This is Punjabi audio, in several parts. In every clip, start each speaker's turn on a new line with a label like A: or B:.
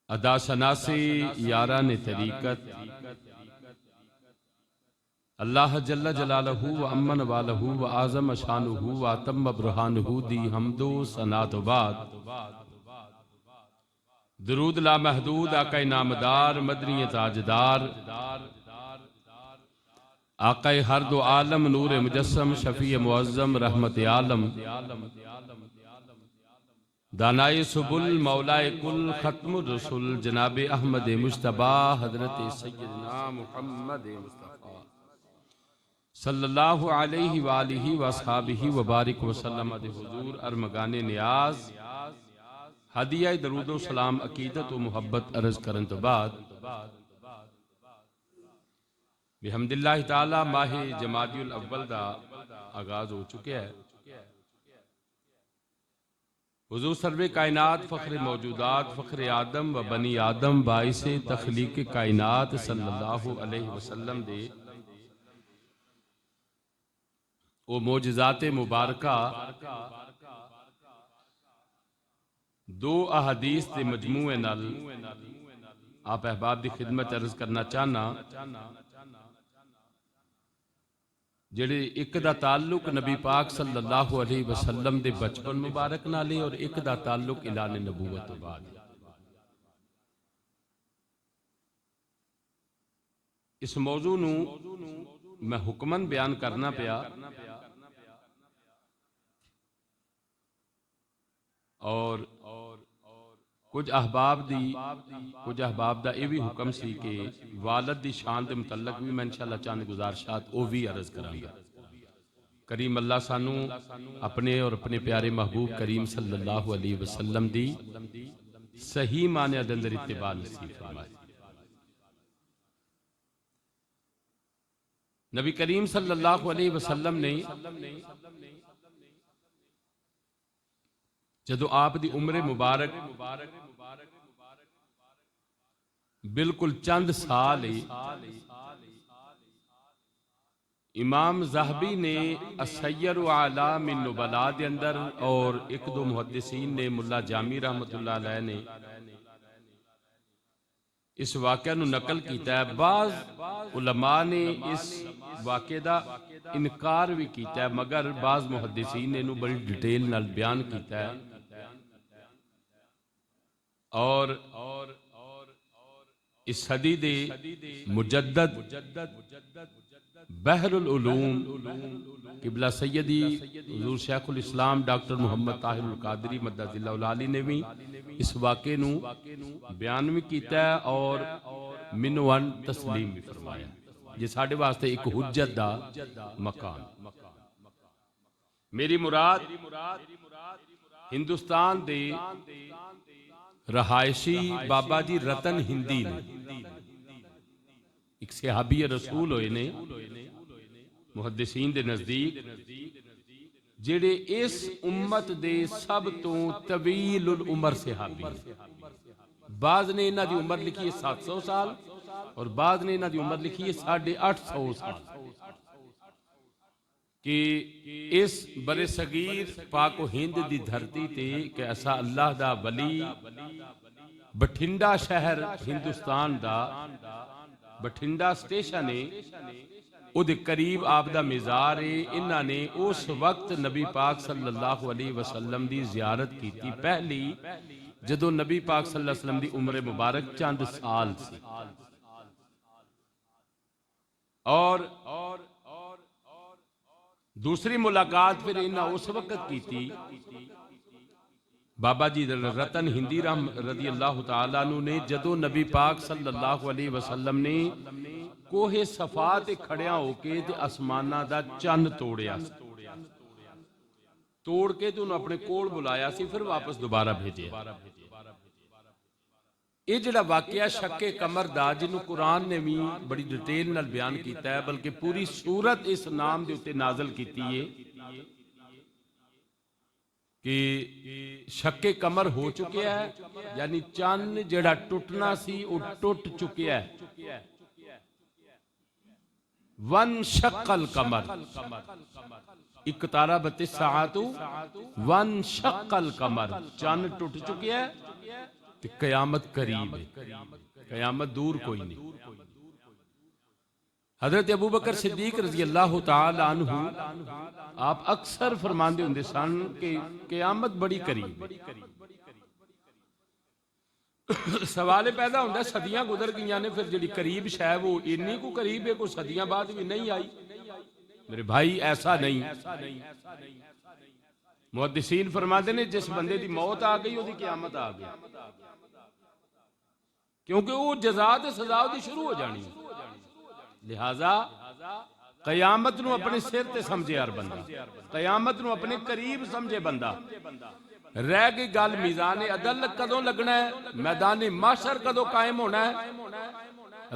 A: ادا ثنا سے یاران طریقت اللہ جل جلالہ و امن والہ و اعظم شانہ و اتم برہانہ دی حمد و ثنا تو بعد درود لا محدود آقا نامدار مدنی تاجدار آقا ہر دو عالم نور مجسم شفیع معظم رحمت عالم دانائے سبل مولائے کل ختم الرسل جناب احمد مجتبی حضرت سیدنا محمد مصطفیٰ صلی اللہ علیہ وآلہ وآصحابہ وبارک وسلم دے حضور ارمغان نیاز ہدیہ درود و سلام عقیدت و محبت عرض کرن تو بعد بحمداللہ تعالی ماہ جمادی الاول دا آغاز ہو چکے ہے۔ حضور سرور کائنات فخر موجودات فخر آدم و بنی آدم باعث تخلیق کائنات صلی اللہ علیہ وسلم دے وہ معجزات مبارکہ دو احادیث دے مجموعے نال آپ احباب دی خدمت عرض کرنا چاہنا جڑے ایک دا تعلق نبی پاک صلی اللہ علیہ وسلم دے بچپن مبارک نالے اور ایک دا تعلق اعلان نبوت و بعد۔ اس موضوع نو میں حکمن بیان کرنا پیا اور کچھ احباب دا یہ بھی حکم سی کہ والد دی شان دے متعلق بھی میں انشاءاللہ چاند گزارشات او بھی عرض کروں گا۔ کریم اللہ سانو اپنے اور اپنے پیارے محبوب کریم صلی اللہ علیہ وسلم دی صحیح معنی دے اندر اتباع نصیب فرمائے۔ نبی کریم صلی اللہ علیہ وسلم نے جدو آپ دی عمر مبارک بالکل چند سال امام زہبی نے السیر اعلام النبلاء دے اندر اور ایک دو محدثین نے ملا جامی رحمت اللہ علیہ نے اس واقعہ نو نقل کیتا ہے۔ بعض علماء نے اس واقعہ دا انکار بھی کیتا ہے مگر بعض محدثین نے نو بڑی ڈیٹیل نال بیان کیتا ہے اور اس صدی دے مجدد بحر العلوم قبلہ سیدی حضور شیخ الاسلام ڈاکٹر محمد طاہر القادری مدد اللہ العالی نے بھی اس واقعے نو بیان بھی کیتا ہے اور منوان تسلیم بھی فرمایا۔ یہ ساڑھے واسطے ایک حجت دا مکان۔ میری مراد ہندوستان دے رہائشی بابا جی رتن ہندی نے ایک صحابی رسول ہوئے نے محدثین دے نزدیک جڑے اس امت دے سب تو طویل العمر صحابی ہیں۔ بعض نے انہاں دی عمر لکھی ہے 700 سال اور بعض نے انہاں دی عمر لکھی ہے 850 سال کہ اس بر صغیر پاک و ہند دی دھرتی تے کہ ایسا اللہ دا ولی بٹھنڈا شہر ہندوستان دا بٹھنڈا سٹیشن ہے او دے قریب آپ دا مزار ہے۔ انہاں نے اس وقت نبی پاک صلی اللہ علیہ وسلم دی زیارت کی تھی پہلی جدو نبی پاک صلی اللہ علیہ وسلم دی عمر مبارک چند سال سی اور دوسری ملاقات پھر انہاں اس وقت کی تھی بابا جی رتن ہندی رضی اللہ تعالیٰ عنہ نے جدو نبی پاک صلی اللہ علیہ وسلم نے کوہ صفا تے کھڑیاں ہو کے تے آسمانہ دا چند توڑیا توڑ کے تو انہوں اپنے کول بلایا سی پھر واپس دوبارہ بھیجے۔ یہ جڑا واقعہ شک قمر دا جنہوں قرآن نے بھی بڑی ڈیٹیل نال بیان کیتا ہے بلکہ پوری سورت اس نام دے اتے نازل کیتی ہے کہ شک قمر ہو چکے ہے یعنی چاند جڑا ٹوٹنا سی وہ ٹوٹ چکے ہے۔ وانشق القمر، اقتربت الساعۃ وانشق القمر، چاند ٹوٹ چکیا ہے تے قیامت قریب ہے، قیامت دور کوئی نہیں۔ حضرت ابوبکر صدیق رضی اللہ تعالی عنہ آپ اکثر فرماندے ہوندے سن کہ قیامت بڑی قریب ہے۔ سوال پیدا ہوتا ہے صدیاں گزر گئیاں نے، پھر جڑی قریب شے وہ انی کو قریب ہے، کوئی صدیاں بعد بھی نہیں آئی؟ میرے بھائی ایسا نہیں۔ محدثین فرماتے ہیں جس بندے دی موت آ گئی وہ قیامت آ گئی، کیونکہ وہ جزا تے سزا دی شروع ہو جانی۔ لہذا قیامت نو اپنے سر تے سمجھے ہر بندہ، قیامت نو اپنے قریب سمجھے بندہ۔ رہ گئی گل میزان عدل کدوں لگنا ہے، میدان محشر کدوں قائم ہونا ہے،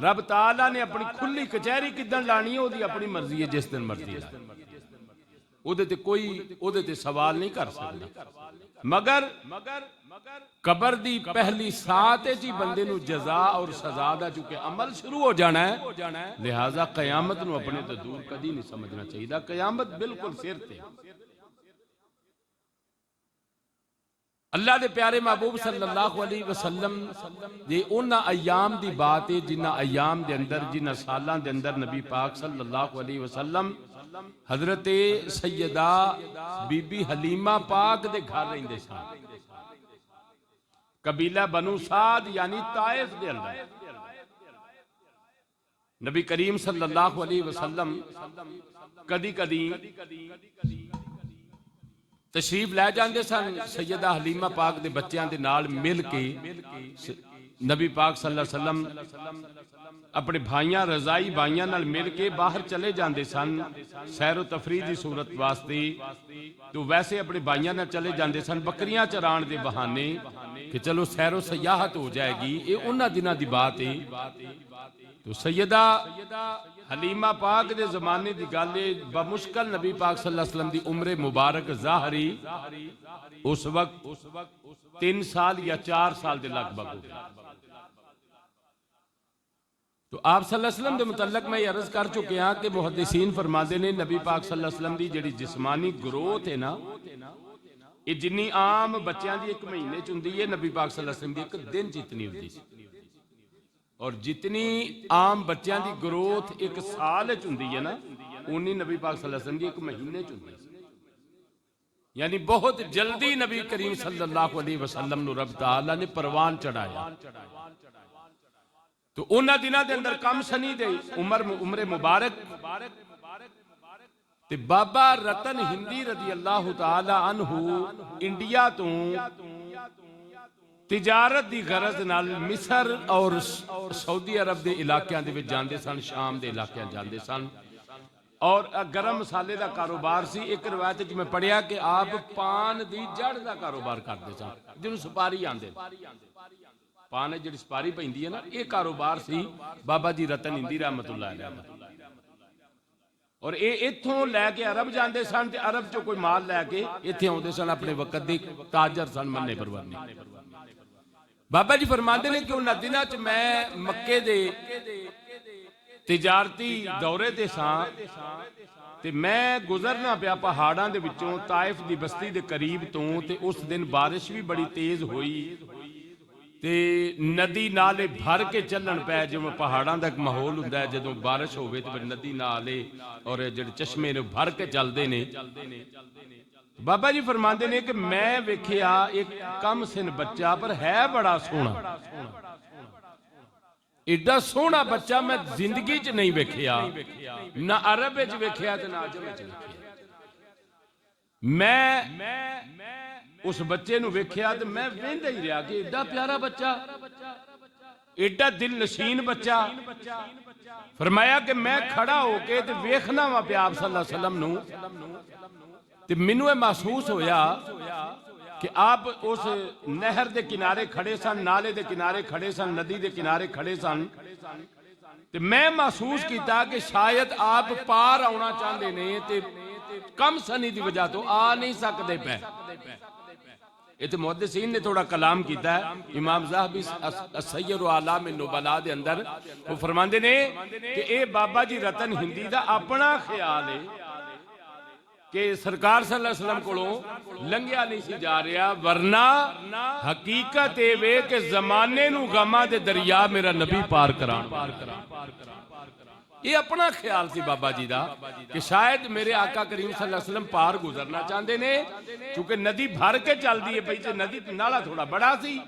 A: رب تعالیٰ نے اپنی کھلی کچہری کدن لانی ہے، وہ اپنی مرضی ہے، جس دن مرضی ہے، کوئی سوال نہیں کر سکتا۔ مگر قبر دی پہلی ساعت جی بندے نو جزا اور سزا دا چونکہ عمل شروع ہو جانا ہے، لہذا قیامت نو اپنے تو دور کدی نہیں سمجھنا چاہیے، قیامت بالکل سر تے۔ اللہ دے پیارے محبوب صلی اللہ علیہ وسلم دے انہاں ایام دی بات ہے جنہاں ایام دے اندر، جنہاں سالاں دے اندر نبی پاک صلی اللہ علیہ وسلم حضرت سیدہ بی بی حلیمہ پاک دے گھر رہندے سن، قبیلہ بنو سعد یعنی طائف دے اندر۔ نبی کریم صلی اللہ علیہ وسلم کدی کدی تشریف لے جاندے سن سیدہ حلیمہ پاک دے بچیاں دے نال مل کے، نبی پاک صلی اللہ علیہ وسلم اپنے بھائیاں رضائی بھائیاں نال مل کے باہر چلے جاندے سن سیر و تفریح دی صورت واسطے، تو ویسے اپنے بھائیاں نال چلے جاندے سن بکریاں چران دے بہانے کہ چلو سیر و سیاحت ہو جائے گی، یہ انہاں دنوں دی بات ہے۔ تو سیدہ حلیمہ پاک دے زمانے دی گل ہے، بمشکل نبی پاک صلی اللہ علیہ وسلم دی عمر مبارک ظاہری اس وقت 3 سال یا 4 سال دے لگ بھگ ہو گئے۔ تو آپ صلی اللہ علیہ وسلم دے متعلق میں یہ عرض کر چکے ہیں کہ محدثین فرماتے نے نبی پاک صلی اللہ علیہ وسلم دی جڑی جسمانی گروتھ ہے نا، یہ جنی عام بچیاں دی 1 مہینے چندی ہے، نبی پاک صلی اللہ علیہ وسلم دی 1 دن جتنی ہوتی سی، اور جتنی عام بچیاں دی گروتھ 1 سال چندی ہے نا، انہی نبی پاک صلی اللہ علیہ وسلم دی 1 مہینے چندی سی، یعنی بہت جلدی نبی کریم صلی اللہ علیہ وسلم نو رب تعالیٰ نے پروان چڑھایا۔ تو انہاں دنوں دے اندر کم سنی دے عمر مبارک تے بابا رتن ہندی رضی اللہ تعالی عنہ انڈیا تو تجارت دی غرض نال مصر اور سعودی عرب دے علاقیاں دے وچ جاندے سن، شام دے علاقیاں جاندے سن، اور گرم مسالے دا کاروبار سی۔ ایک روایت وچ میں پڑھیا کہ آپ پان دی جڑ دا کاروبار کرتے سن، جنوں سپاری آندے، پان جڑی سپاری پیندی ہے نا، یہ کاروبار سی بابا جی رتن ہندی رحمت اللہ علیہ، اور اے اتھوں لے کے عرب جاندے سن تے عرب چوں کوئی مال لے کے ایتھے آندے سن، اپنے وقت دے تاجر سن مننے پرورنے۔ بابا جی فرماندے نے کہ انہاں دناں چ میں مکے دے تجارتی دورے تے ساں تے میں گزرنا پیا پہاڑاں دے وچوں طائف دی بستی دے قریب تو، تے اس دن بارش بھی بڑی تیز ہوئی تے ندی نالے بھر کے چلن پے، جو پہاڑاں دا ایک ماحول ہوندا ہے جدوں بارش ہوے تے ندی نالے اور جڑے چشمے نے بھر کے چلدے نے۔ بابا جی فرماندے نے کہ میں ویکھیا ایک کم سن بچہ پر ہے بڑا سونا، ایڈا سونا بچہ میں زندگی چ نہیں ویکھیا، نہ عرب وچ ویکھیا تے نہ عجم وچ ویکھیا۔ میں اس بچے نو ویکھیا تے میں ویندا ہی رہیا کہ ایڈا پیارا بچہ، ایڈا دل نشین بچہ۔ فرمایا کہ میں کھڑا ہو کے تے ویکھنا وا پیا آپ صلی اللہ علیہ وسلم نو، تے مینوں محسوس ہویا کہ آپ اس نہر دے کنارے کھڑے سن، نالے دے کنارے کھڑے سن، ندی دے کنارے کھڑے سن، تے میں محسوس کیتا کہ شاید آپ پار آنا چاہندے نے تے کم سنی دی وجہ تو آ نہیں سکدے پے۔ یہ تو محدثین نے تھوڑا کلام کیتا ہے. امام ذہبی السیر و اعلام النبلاء دے اندر وہ فرماندے نے کہ اے بابا جی رتن ہندی دا اپنا خیال ہے کہ سرکار صلی اللہ علیہ وسلم کو لنگیا نہیں سی جا رہا، ورنہ حقیقت اے وے کہ زمانے نو غماں دے دریا میرا نبی پار کران. یہ اپنا خیال سی بابا جی دا کہ شاید میرے آقا کریم صلی اللہ علیہ وسلم پار گزرنا چاہتے نے، چونکہ ندی بھر کے چل دی ہے پئی تے ندی نالا تھوڑا بڑا سی.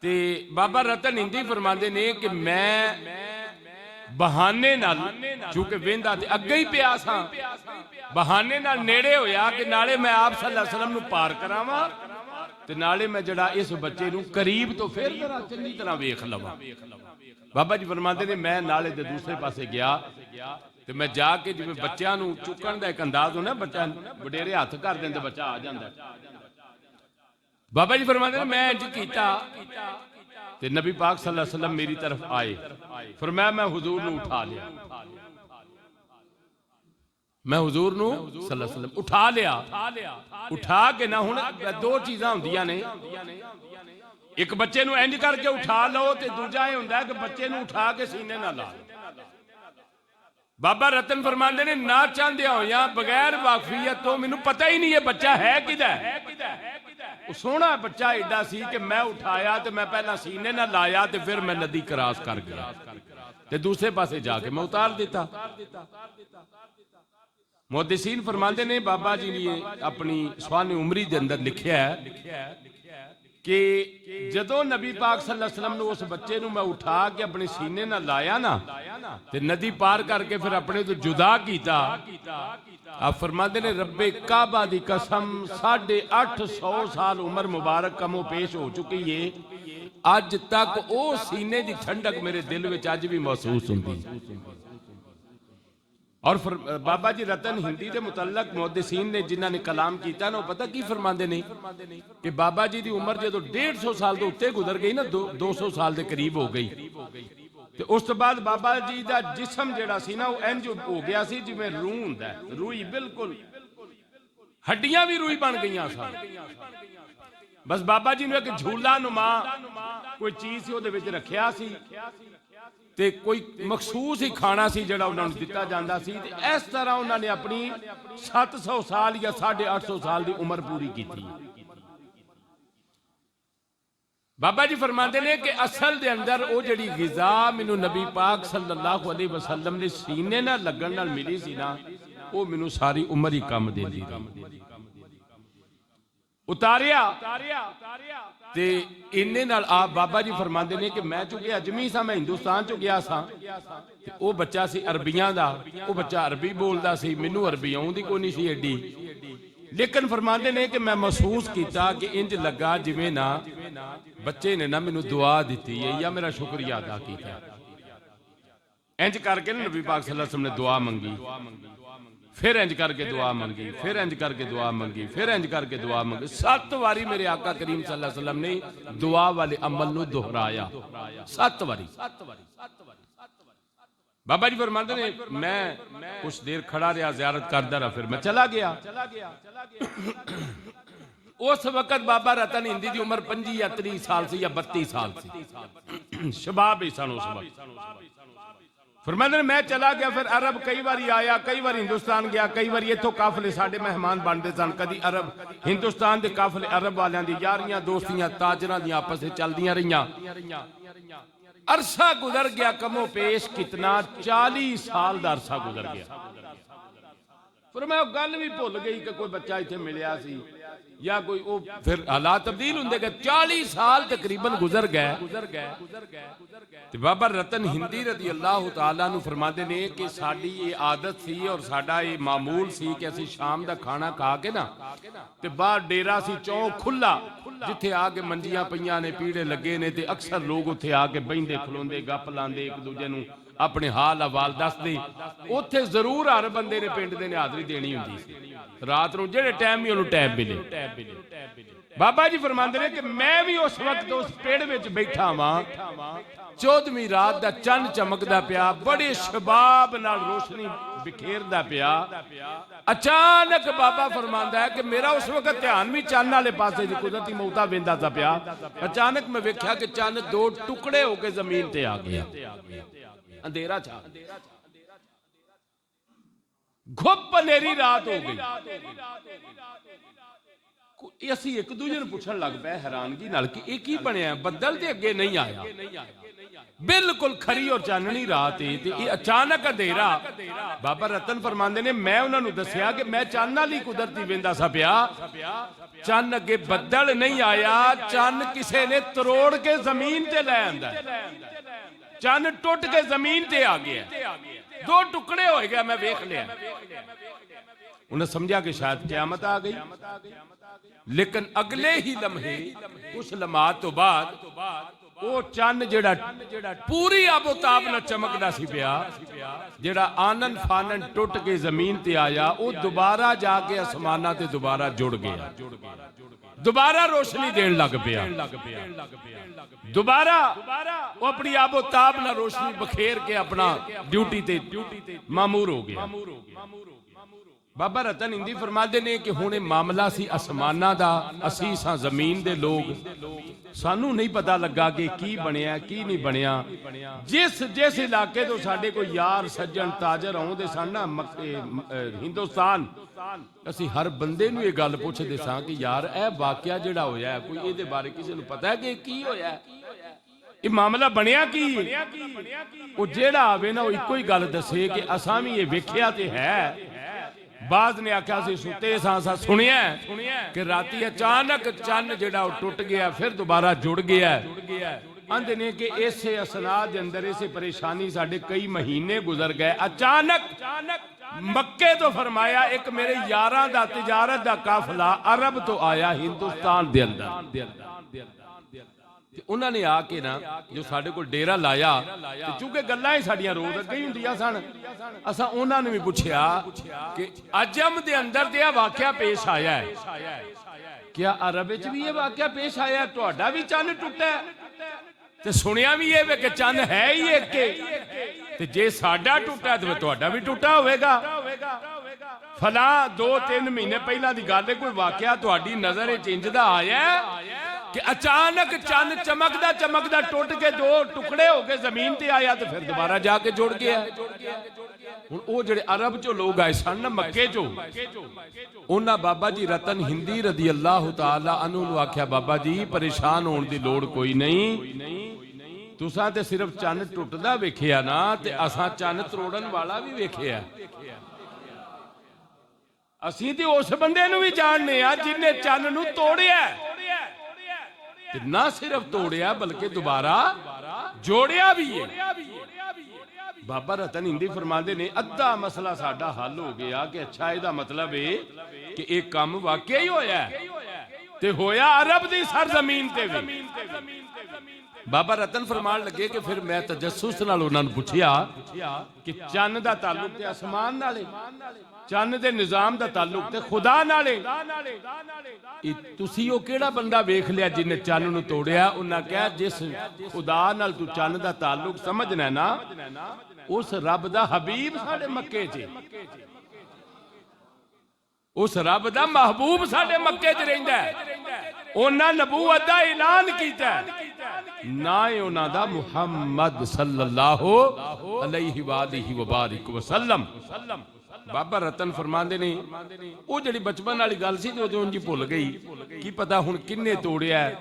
A: تے بابا رتن ہندی فرماندے نے کہ میں بہانے نال چونکہ ویندا تے اگے ہی پیا ساں، بہانے نال نیڑے ہویا کہ نالے میں آپ صلی اللہ علیہ وسلم نو پار کراواں تے نالے میں جڑا اس بچے نو قریب تو پھر ذرا چنگی طرح ویکھ لواں. بابا جی فرماندے نے میں نالے دے دوسرے پاسے گیا تے میں جا کے جویں بچیاں نو چکن دا ایک انداز ہونا، بچہ وڈیرے ہاتھ کر دین تے بچہ آ جاندا ہے. بابا جی فرماندے نے میں انج کیتا تے نبی پاک صلی اللہ علیہ وسلم میری طرف آئے، فرمایا میں حضور نو اٹھا لیا، میں حضور نو صلی اللہ علیہ وسلم اٹھا لیا. اٹھا کے نہ ہن دو چیزاں ہوندیاں نے، ایک بچے نو انج کر کے اٹھا لو تے دوجا یہ ہوندا ہے کہ بچے نو اٹھا کے سینے نہ لا. بابا رتن فرماندے نے نہ چاہندیا ہویا بغیر واقفیت تو مینوں پتہ ہی نہیں یہ بچہ ہے کدا ہے. وہ سونا بچہ ایڈا سی کہ میں اٹھایا تے میں پہلا سینے نہ لایا تے پھر میں ندی کراس کر گیا تے دوسرے پاسے جا کے میں اتار دیتا. محدثین فرماندے نے بابا جی نے اپنی سوانح عمری دے اندر لکھیا ہے کہ جدوں نبی پاک صلی اللہ علیہ وسلم نے اس بچے نو میں اٹھا کے اپنے سینے نہ لایا نا تے ندی پار کر کے پھر اپنے تو جدا کیتا. آپ فرماندے نے رب کعبہ دی قسم 850 سال عمر مبارک کم و پیش ہو چکی ہے، اج تک او سینے دی ٹھنڈک میرے دل وچ اج بھی محسوس ہوندی. اور بابا جی رتن ہندی دے متعلق محدثین نے جنہاں نے کلام کیتا نا وہ پتہ کی فرماندے نہیں کہ بابا جی دی عمر جدو 150 سال دے اتے گزر گئی نا 200 سال دے قریب ہو گئی تے اس تو بعد بابا جی دا جسم جڑا سی نا وہ انج ہو گیا سی جویں روح ہوندا ہے، روئی بالکل ہڈیاں بھی روئی بن گئیاں سن. بس بابا جی نے ایک جھولا نما کوئی چیز سی او دے وچ رکھیا سی تے کوئی مخصوص ہی کھانا سی جڑا انہوں نے دیتا جاندہ سی تے اس طرح انہوں نے اپنی 700 سال یا 850 سال دی عمر پوری کی تھی. بابا جی فرماندے نے کہ اصل دے اندر او جڑی غذا مینوں نبی پاک صلی اللہ علیہ وسلم نے سینے نہ لگن نال ملی سی نا او مینوں ساری عمر ہی کم دیندی رہی. اتاریا تے انہیں نال آپ بابا جی فرماندے نے کہ میں چونکہ اجمی سا میں ہندوستان چو گیا سا او بچہ سی عربیاں دا، او بچہ عربی بولدا سی، مینوں عربی آؤں دی کوئی نہیں سی ایڈی، لیکن فرماندے نے کہ میں محسوس کیتا کہ انج لگا جویں نا بچے نے نا مینوں دعا دیتی ہے یا میرا شکریہ ادا کیتا. انج کر کے نبی پاک صلی اللہ علیہ وسلم نے دعا منگی، پھر انج کر کے دعا منگی، پھر انج کر کے دعا منگی، پھر انج کر کے دعا منگی. 7 واری میرے آقا کریم صلی اللہ علیہ وسلم نے دعا والے عمل نو دہرایا 7 واری. بابا جی فرماندے نے میں کچھ دیر کھڑا رہا زیارت کردا رہا پھر میں چلا گیا. اس وقت بابا رتن ہندی دی عمر 25 یا 30 سال سی یا 32 سال سی، شباب ہی سن اس وقت. فرماندے نے میں چلا گیا پھر عرب کئی باری آیا، کئی بار ہندوستان گیا، کئی بار اتھوں قافلے ساڈے مہمان بنتے سن. کدی عرب ہندوستان دے قافلے عرب والیاں دی یاریاں دوستیاں تاجراں دی آپس وچ چلدیاں رہیاں. عرصہ گزر گیا کم و پیش کتنا 40 سال دا عرصہ گزر گیا. پھر میں گل بھی بھول گئی کہ کوئی بچہ ایتھے ملیا سی یا کوئی او پھر حالات تبدیل ہوندے گئے. 40 سال تقریباً گزر گئے تے بابا رتن ہندی رضی اللہ تعالیٰ نو فرماندے نے کہ ساڈی یہ عادت سی اور ساڈا یہ معمول سی کہ اسی شام دا کھانا کھا کے نا تے باہر ڈیرا سی چوک کھلا جتھے آ کے منجیاں پئیاں نے پیڑے لگے نے تے اکثر لوگ اتھے آ کے بہندے کھلوندے گپ لاندے ایک دوجے نو اپنے حال احوال دسدے. اوتھے ضرور ہر بندے نے پنڈ دے نے حاضری دینی ہوندی سی رات نو جڑے ٹائم بھی انہوں ٹائم ملے. ਬਾਬਾ ਜੀ ਫਰਮਾਉਂਦੇ ਨੇ ਕਿ ਮੈਂ ਵੀ ਉਸ ਵਕਤ ਉਸ ਪੇੜ ਵਿੱਚ ਬੈਠਾ ਵਾਂ, 14ਵੀਂ ਰਾਤ ਦਾ ਚੰਨ ਚਮਕਦਾ ਪਿਆ, ਬੜੇ ਸ਼ਬਾਬ ਨਾਲ ਰੋਸ਼ਨੀ ਬਿਖੇਰਦਾ ਪਿਆ। ਅਚਾਨਕ ਬਾਬਾ ਫਰਮਾਉਂਦਾ ਹੈ ਕਿ ਮੇਰਾ ਉਸ ਵਕਤ ਧਿਆਨ ਵੀ ਚੰਨ ਵਾਲੇ ਪਾਸੇ ਦੀ ਕੁਦਰਤੀ ਮੌਤਾ ਵੇਂਦਾ ਤਾ ਪਿਆ। ਅਚਾਨਕ ਮੈਂ ਵੇਖਿਆ ਕਿ ਚੰਨ ਦੋ ਟੁਕੜੇ ਹੋ ਕੇ ਜ਼ਮੀਨ ਤੇ ਆ ਗਿਆ, ਅੰਧੇਰਾ ਛਾ, ਘੁੱਪ ਹਨੇਰੀ ਰਾਤ ਹੋ ਗਈ। ਅਸੀਂ ਇੱਕ ਦੂਜੇ ਨੂੰ ਪੁੱਛਣ ਲੱਗ ਪਏ ਹੈਰਾਨਗੀ ਨਾਲ ਕਿ ਇਹ ਕੀ ਬਣਿਆ, ਬੱਦਲ ਤੇ ਅੱਗੇ ਨਹੀਂ ਆਇਆ, ਬਿਲਕੁਲ ਖਰੀ ਔਰ ਚਾਨਣੀ ਰਾਤ ਹੈ ਤੇ ਇਹ ਅਚਾਨਕ ਅੰਧੇਰਾ। ਬਾਬਾ ਰਤਨ ਫਰਮਾਉਂਦੇ ਨੇ ਮੈਂ ਉਹਨਾਂ ਨੂੰ ਦੱਸਿਆ ਕਿ ਮੈਂ ਚੰਨ ਵਾਲੀ ਕੁਦਰਤੀ ਵੇਂਦਾ ਸਾ ਪਿਆ, ਚੰਨ ਅੱਗੇ ਬੱਦਲ ਨਹੀਂ ਆਇਆ, ਚੰਨ ਕਿਸੇ ਨੇ ਤਰੋੜ ਕੇ ਜ਼ਮੀਨ ਤੇ ਲੈ ਆਂਦਾ, ਚੰਨ ਟੁੱਟ ਕੇ ਜ਼ਮੀਨ ਤੇ ਆ ਗਿਆ, ਦੋ ਟੁਕੜੇ ਹੋ ਗਏ, ਮੈਂ ਵੇਖ ਲਿਆ। ਉਹਨੇ ਸਮਝਿਆ ਕਿ ਸ਼ਾਇਦ ਕਿਆਮਤ ਆ ਗਈ, ਲੇਕਿਨ ਅਗਲੇ ਹੀ ਲਮਹੇ ਕੁਛ ਲਮਹਾਤ ਤੋਂ ਬਾਅਦ ਉਹ ਚੰਨ ਜਿਹੜਾ ਪੂਰੀ ਆਬੋਤਾਬ ਨਾਲ ਚਮਕਦਾ ਸੀ ਪਿਆ, ਜਿਹੜਾ ਆਨਨ ਫਾਨਨ ਟੁੱਟ ਕੇ ਜ਼ਮੀਨ ਤੇ ਆਇਆ, ਉਹ ਦੁਬਾਰਾ ਜਾ ਕੇ ਅਸਮਾਨਾਂ ਤੇ ਦੁਬਾਰਾ ਜੁੜ ਗਿਆ, ਦੁਬਾਰਾ ਰੋਸ਼ਨੀ ਦੇਣ ਲੱਗ ਪਿਆ, ਦੁਬਾਰਾ ਉਹ ਆਪਣੀ ਆਬੋਤਾਬ ਨਾਲ ਰੋਸ਼ਨੀ ਬਖੇਰ ਕੇ ਆਪਣਾ ਡਿਊਟੀ ਤੇ ਮਾਮੂਰ ਹੋ ਗਿਆ। ਬਾਬਾ ਰਤਨ ਇੰਦੀ ਫਰਮਾਉਂਦੇ ਨੇ ਕਿ ਹੁਣ ਇਹ ਮਾਮਲਾ ਸੀ ਅਸਮਾਨਾਂ ਦਾ, ਅਸੀਂ ਸਾਂ ਜ਼ਮੀਨ ਦੇ ਲੋਕ, ਸਾਨੂੰ ਨਹੀਂ ਪਤਾ ਲੱਗਾ ਕਿ ਕੀ ਬਣਿਆ ਕੀ ਨਹੀਂ ਬਣਿਆ। ਜਿਸ ਇਲਾਕੇ ਤੋਂ ਸਾਡੇ ਕੋਈ ਯਾਰ ਸੱਜਣ ਤਾਜਰ ਆਉਂਦੇ ਸਨ ਨਾ ਹਿੰਦੁਸਤਾਨ, ਅਸੀਂ ਹਰ ਬੰਦੇ ਨੂੰ ਇਹ ਗੱਲ ਪੁੱਛਦੇ ਸਾਂ ਕਿ ਯਾਰ ਇਹ ਵਾਕਿਆ ਜਿਹੜਾ ਹੋਇਆ ਕੋਈ ਇਹਦੇ ਬਾਰੇ ਕਿਸੇ ਨੂੰ ਪਤਾ ਹੈ ਕਿ ਕੀ ਹੋਇਆ, ਇਹ ਮਾਮਲਾ ਬਣਿਆ ਕੀ? ਉਹ ਜਿਹੜਾ ਆਵੇ ਨਾ ਉਹ ਇੱਕੋ ਹੀ ਗੱਲ ਦੱਸੇ ਕਿ ਅਸਾਂ ਵੀ ਇਹ ਵੇਖਿਆ ਤੇ ਹੈ। ਬਾਜ਼ ਨੇ ਆਖਿਆ ਸੀ ਸੁੱਤੇ ਸਾਂ ਸੁਣਿਆ ਕਿ ਰਾਤੀ ਅਚਾਨਕ ਚੰਨ ਜਿਹੜਾ ਉਹ ਟੁੱਟ ਗਿਆ, ਫਿਰ ਦੁਬਾਰਾ ਜੁੜ ਗਿਆ। ਆਂਦੇ ਨੇ ਕਿ ਇਸੇ ਅਸਨਾਦ ਦੇ ਅੰਦਰ ਇਸੇ ਪਰੇਸ਼ਾਨੀ ਸਾਡੇ ਕਈ ਮਹੀਨੇ ਗੁਜ਼ਰ ਗਏ। ਅਚਾਨਕ ਮੱਕੇ ਤੋਂ ਫਰਮਾਇਆ ਇੱਕ ਮੇਰੇ ਯਾਰਾਂ ਦਾ ਤਿਜਾਰਤ ਦਾ ਕਾਫਲਾ ਅਰਬ ਤੋਂ ਆਇਆ ਹਿੰਦੁਸਤਾਨ ਦੇ ਅੰਦਰ, ਤੇ ਉਹਨਾਂ ਨੇ ਆ ਕੇ ਨਾ ਜੋ ਸਾਡੇ ਕੋਲ ਡੇਰਾ ਲਾਇਆ, ਤੇ ਚੂੰਕਿ ਗੱਲਾਂ ਹੀ ਸਾਡੀਆਂ ਰੋਜ਼ ਅੱਗੇ ਹੀ ਹੁੰਦੀਆਂ ਸਨ, ਅਸਾਂ ਉਹਨਾਂ ਨੂੰ ਵੀ ਪੁੱਛਿਆ ਕਿ ਅਜਮ ਦੇ ਅੰਦਰ ਤੇ ਇਹ ਵਾਕਿਆ ਪੇਸ਼ ਆਇਆ ਹੈ, ਕਿਆ ਅਰਬ ਵਿੱਚ ਵੀ ਇਹ ਵਾਕਿਆ ਪੇਸ਼ ਆਇਆ, ਤੁਹਾਡਾ ਵੀ ਚੰਨ ਟੁੱਟਾ ਤੇ ਸੁਣਿਆ ਵੀ ਇਹ ਵੇ ਕਿ ਚੰਨ ਹੈ ਹੀ ਇੱਕ, ਤੇ ਜੇ ਸਾਡਾ ਟੁੱਟਾ ਤੇ ਤੁਹਾਡਾ ਵੀ ਟੁੱਟਾ ਹੋਵੇਗਾ। ਫਲਾਂ 2-3 ਮਹੀਨੇ ਪਹਿਲਾਂ ਦੀ ਗੱਲ ਹੈ, ਕੋਈ ਵਾਕਿਆ ਤੁਹਾਡੀ ਨਜ਼ਰ ਵਿੱਚ ਇੰਜ ਦਾ ਆਇਆ ਕਿ ਅਚਾਨਕ ਚੰਨ ਚਮਕਦਾ ਚਮਕਦਾ ਟੁੱਟ ਕੇ ਦੋ ਟੁਕੜੇ ਹੋ ਕੇ ਜ਼ਮੀਨ ਤੇ ਆਇਆ, ਤੇ ਫਿਰ ਦੁਬਾਰਾ ਜਾ ਕੇ ਜੁੜ ਗਿਆ। ਹੁਣ ਉਹ ਜਿਹੜੇ ਅਰਬ ਚੋਂ ਲੋਕ ਆਏ ਸਨ ਨਾ ਮੱਕੇ ਚੋਂ, ਉਹਨਾਂ ਬਾਬਾ ਜੀ ਰਤਨ ਹਿੰਦੀ ਰਜ਼ੀ ਅੱਲਾਹੁ ਤਾਲਾ ਅਨਹੂ ਨੂੰ ਆਖਿਆ, ਬਾਬਾ ਜੀ ਪਰੇਸ਼ਾਨ ਹੋਣ ਦੀ ਲੋੜ ਕੋਈ ਨਹੀਂ, ਤੁਸਾਂ ਤੇ ਸਿਰਫ ਚੰਨ ਟੁੱਟਦਾ ਵੇਖਿਆ ਨਾ, ਤੇ ਅਸਾਂ ਚੰਨ ਤਰੋੜਨ ਵਾਲਾ ਵੀ ਵੇਖਿਆ। ਅਸੀਂ ਤੇ ਉਸ ਬੰਦੇ ਨੂੰ ਵੀ ਜਾਣਦੇ ਆ ਜਿਹਨੇ ਚੰਨ ਨੂੰ ਤੋੜਿਆ, ਤੇ ਨਾ ਸਿਰਫ ਤੋੜਿਆ ਬਲਕਿ ਦੁਬਾਰਾ ਜੋੜਿਆ ਵੀ ਹੈ। ਬਾਬਾ ਰਤਨ ਹਿੰਦੀ ਫਰਮਾਉਂਦੇ ਨੇ ਅੱਧਾ ਮਸਲਾ ਸਾਡਾ ਹੱਲ ਹੋ ਗਿਆ ਕਿ ਅੱਛਾ ਇਹਦਾ ਮਤਲਬ ਹੈ ਕਿ ਇਹ ਕੰਮ ਵਾਕਿਆ ਹੀ ਹੋਇਆ, ਤੇ ਹੋਇਆ ਅਰਬ ਦੀ ਸਰਜ਼ਮੀਨ ਤੇ ਵੀ। ਬਾਬਾ ਰਤਨ ਫਰਮਾਨ ਲੱਗੇ ਕਿ ਫਿਰ ਮੈਂ ਤਜੱਸੁਸ ਨਾਲ ਉਹਨਾਂ ਨੂੰ ਪੁੱਛਿਆ ਕਿ ਚੰਨ ਦਾ ਤਾਲੁਕ ਤੇ ਅਸਮਾਨ ਨਾਲ ਹੈ, ਚੰਨ ਦੇ ਨਿਜ਼ਾਮ ਦਾ ਤਾਲੁਕ ਤੇ ਖੁਦਾ ਨਾਲ ਹੈ, ਤੁਸੀਂ ਉਹ ਕਿਹੜਾ ਬੰਦਾ ਵੇਖ ਲਿਆ ਜਿਹਨੇ ਚੰਨ ਨੂੰ ਤੋੜਿਆ? ਉਹਨਾਂ ਕਿਹਾ ਜਿਸ ਖੁਦਾ ਨਾਲ ਤੂੰ ਚੰਨ ਦਾ ਤਾਲੁਕ ਸਮਝਣਾ ਨਾ, ਉਸ ਰੱਬ ਦਾ ਹਬੀਬ ਸਾਡੇ ਮੱਕੇ 'ਚ, ਉਸ ਰੱਬ ਦਾ ਮਹਿਬੂਬ ਸਾਡੇ ਮੱਕੇ 'ਚ ਰਹਿੰਦਾ ਹੈ, ਉਹਨਾਂ ਨਬੂਵਤ ਦਾ ਐਲਾਨ ਕੀਤਾ, ਨਾ ਹੀ ਉਹਨਾਂ ਦਾ ਮੁਹੰਮਦ ਸੱਲੱਲਾਹੁ ਅਲੈਹਿ ਵਾਲਿhi ਵਬਾਰਿਕ ਵਸੱਲਮ। ਬਾਬਾ ਰਤਨ ਫਰਮਾਉਂਦੇ ਨੇ ਉਹ ਜਿਹੜੀ ਬਚਪਨ ਵਾਲੀ ਗੱਲ ਸੀ ਤੇ ਉਦੋਂ ਜੀ ਭੁੱਲ ਗਈ, ਕੀ ਪਤਾ ਹੁਣ ਕਿੰਨੇ ਤੋੜਿਆ।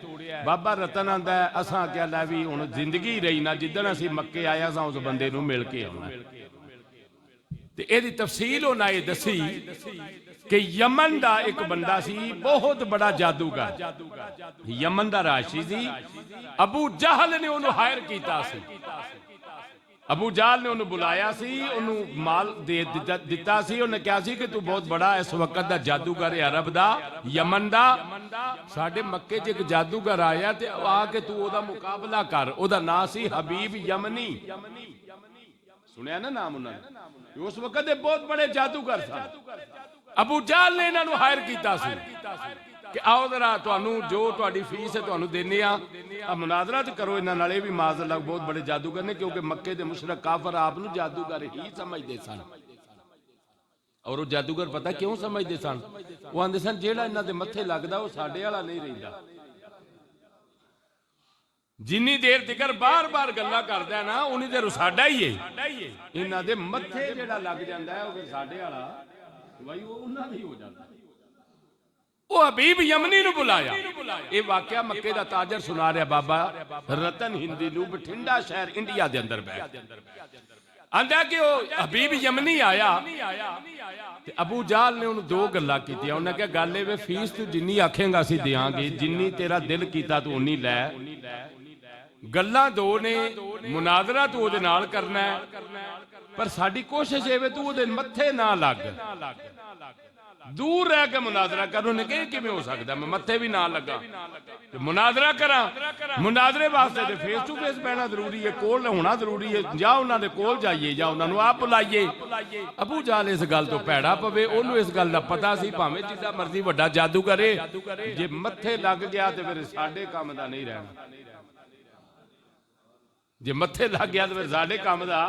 A: ਬਾਬਾ ਰਤਨ ਆਂਦਾ ਅਸਾਂ ਕਿਹਾ ਲੈ ਵੀ ਹੁਣ ਜ਼ਿੰਦਗੀ ਰਹੀ ਨਾ, ਜਿੱਦਣ ਅਸੀਂ ਮੱਕੇ ਆਇਆ ਸਾਂ ਉਸ ਬੰਦੇ ਨੂੰ ਮਿਲ ਕੇ ਆਉਣਾ। ਤੇ ਇਹਦੀ ਤਫਸੀਲ ਉਹਨਾਂ ਇਹ ਦੱਸੀ ਕਿ ਯਮਨ ਦਾ ਇੱਕ ਬੰਦਾ ਸੀ, ਬਹੁਤ ਬੜਾ ਜਾਦੂਗਰ, ਯਮਨ ਦਾ ਰਾਸ਼ੀ ਸੀ। ਅਬੂ ਜਹਲ ਨੇ ਉਹਨੂੰ ਹਾਇਰ ਕੀਤਾ ਸੀ, ਅਬੂ ਜਹਲ ਨੇ ਉਹਨੂੰ ਬੁਲਾਇਆ ਸੀ, ਉਹਨੂੰ ਮਾਲ ਦੇ ਦਿੱਤਾ ਸੀ। ਉਹਨੇ ਕਿਹਾ ਸੀ ਕਿ ਤੂੰ ਬਹੁਤ ਬੜਾ ਇਸ ਵਕਤ ਦਾ ਜਾਦੂਗਰ ਹੈ ਅਰਬ ਦਾ, ਯਮਨ ਦਾ, ਸਾਡੇ ਮੱਕੇ 'ਚ ਇੱਕ ਜਾਦੂਗਰ ਆਇਆ ਤੇ ਆ ਕੇ ਤੂੰ ਉਹਦਾ ਮੁਕਾਬਲਾ ਕਰ। ਉਹਦਾ ਨਾਂ ਸੀ ਹਬੀਬ ਯਮਨੀ, ਸੁਣਿਆ ਨਾ ਨਾਮ ਉਹਨਾਂ ਨੇ? ਉਸ ਵਕਤ ਦੇ ਬਹੁਤ ਬੜੇ ਜਾਦੂਗਰ ਸਨ। ਅਬੂ ਜਹਲ ਨੇ ਇਹਨਾਂ ਨੂੰ ਹਾਇਰ ਕੀਤਾ ਸੀ। کہ آؤ ذرا تانوں جو تہاڈی فیس ہے تانوں دینے آ مناظرہ تے کرو انہاں نال۔ بھی معاذ اللہ بہت بڑے جادوگر نے، کیونکہ مکے دے مشرک کافر آپ نو جادوگر ہی سمجھدے سن۔ اور وہ جادوگر پتہ کیوں سمجھدے سن؟ وہ آندے سن جیڑا انہاں دے متھے لگدا وہ ساڈے والا نہیں رہندا۔ جنی دیر تکر بار بار گلاں کردا ہے نا اونی دیر ساڈا ہی ہے۔ انہاں دے متھے جیڑا لگ جاندا ہے وہ پھر ساڈے والا بھائی وہ انہاں دی ہو جاندا ہے۔ وہ حبیب یمنی نو بلایا۔ یہ واقعہ مکے دا تاجر سنا رہا بابا رتن ہندی نو بٹھنڈا شہر انڈیا دے اندر بیٹھ آندا کہ وہ حبیب یمنی آیا تے ابو جہل نے انہوں دو گلاں کیتیاں۔ انہاں کہا گل اے فیس تو جنی آکھیں گا اسی دیاں گے، جنی تیرا دل کیتا تو اونی لے۔ گلاں دو نے، مناظرہ تو او دے نال کرنا ہے، پر ساڈی کوشش اے وے تو او دے متھے نہ لگ، دور رہ کے مناظرہ کرو۔ نے کہ کیویں ہو سکدا میں متھے بھی نہ لگا تے مناظرہ کراں؟ مناظرے واسطے تے فیس ٹو فیس بیٹھنا ضروری ہے، کول ہونا ضروری ہے۔ جا انہاں دے کول جائیے یا انہاں نو آپ بلائیے۔ ابو جہل اس گل تو پیڑا پوے، اونوں اس گل دا پتہ سی بھاویں جدا مرضی بڑا جادوگر ہے، جے متھے لگ گیا تے پھر ساڈے کام دا نہیں رہنا۔ جے متھے لگ گیا تو پھر ساڈے کام دا۔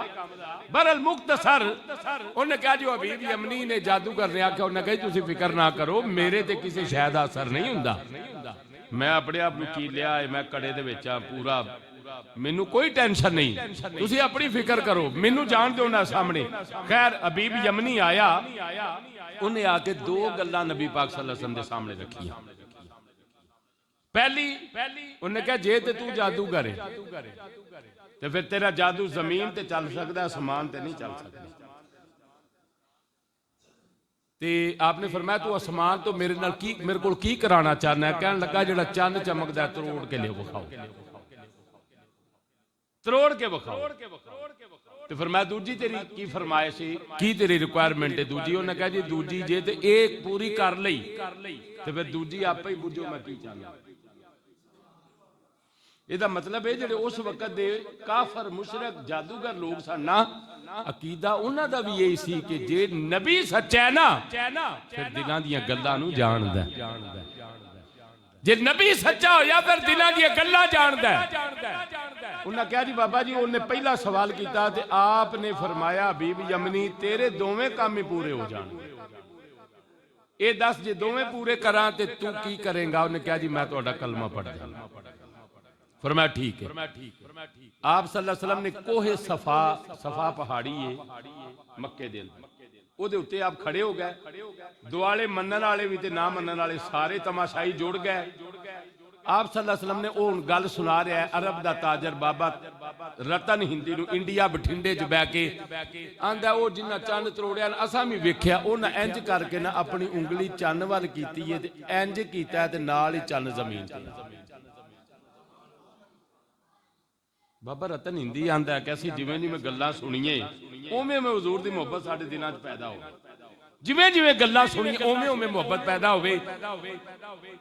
A: بہرحال مختصر انہوں نے کہا جو حبیب یمنی نے جادوگر نے آکھا، انہوں نے کہا تسی فکر نہ کرو، میرے تے کسی شے دا اثر نہیں ہوندا، میں اپنے آپ نو کی لیا ہے، میں کڑے دے وچ پورا، مینوں کوئی ٹینشن نہیں، تسی اپنی فکر کرو، مینوں جان دو نہ سامنے۔ خیر حبیب یمنی آیا، انہیں آ کے دو گلاں نبی پاک صلی اللہ علیہ وسلم دے سامنے رکھیاں۔ پہلی انہوں نے کہا جے تے تو جادوگر ہے تو پھر تیرا جادو زمین تے چل سکتا ہے، آسمان تے نہیں چل سکتا۔ تے آپ نے فرمایا تو آسمان تو میرے کول کی کرانا چاہنا ہے؟ کہنے لگا جڑا چاند چمکدا ہے تروڑ کے لے بکھاؤ، تروڑ کے بکھاؤ۔ تو فرمایا دوجی تیری کی فرمائش ہے، کی تیری ریکوائرمنٹ ہے دوجی؟ انہوں نے کہا جی دوجی جے تے ایک پوری کر لئی تو پھر دوجی آپ ہی بجھو میں کی چاہنا۔ یہ دا مطلب ہے جڑے اس وقت دے کافر مشرک جادوگر لوگ سن نا، عقیدہ انہاں دا بھی یہی سی کہ جے نبی سچا ہے نا پھر دلاں دیاں گلاں نو جاندا ہے، جے نبی سچا ہویا پھر دلاں دیاں گلاں جاندا ہے۔ انہاں کہا جی بابا جی انہیں پہلا سوال کیتا تے آپ نے فرمایا حبیب یمنی تیرے دوویں کام ہی پورے ہو جان، اے دس جے دوویں پورے کراں تے تو کی کریں گا؟ انہیں کہا جی میں تہاڈا کلمہ پڑھ جانا۔ فرمایا ٹھیک ہے۔ آپ صلی اللہ علیہ وسلم نے کوہ صفا پہاڑی ہے مکے دے اندر، او دے اتے آپ کھڑے ہو گئے، دوالے منن والے بھی تے نہ منن والے سارے تماشائی جڑ گئے۔ آپ صلی اللہ علیہ وسلم نے او گل سنا رہا ہے، عرب دا تاجر بابا رتن ہندی نو انڈیا بٹھنڈے چ بیٹھ کے آندا او جنہ چند تروڑیا اساں بھی ویکھیا، انہاں انج کر کے نہ اپنی انگلی چن ول کیتی ہے تے انج کیتا ہے تے نال ہی چن زمین تے۔ بابا رتن ہندی آندا ہے کیسی جویں جویں گلاں سنیے اوویں میں حضور دی محبت ساڈے دلاں وچ پیدا ہو، جویں جویں گلاں سنیے اوویں اوویں محبت پیدا ہوے۔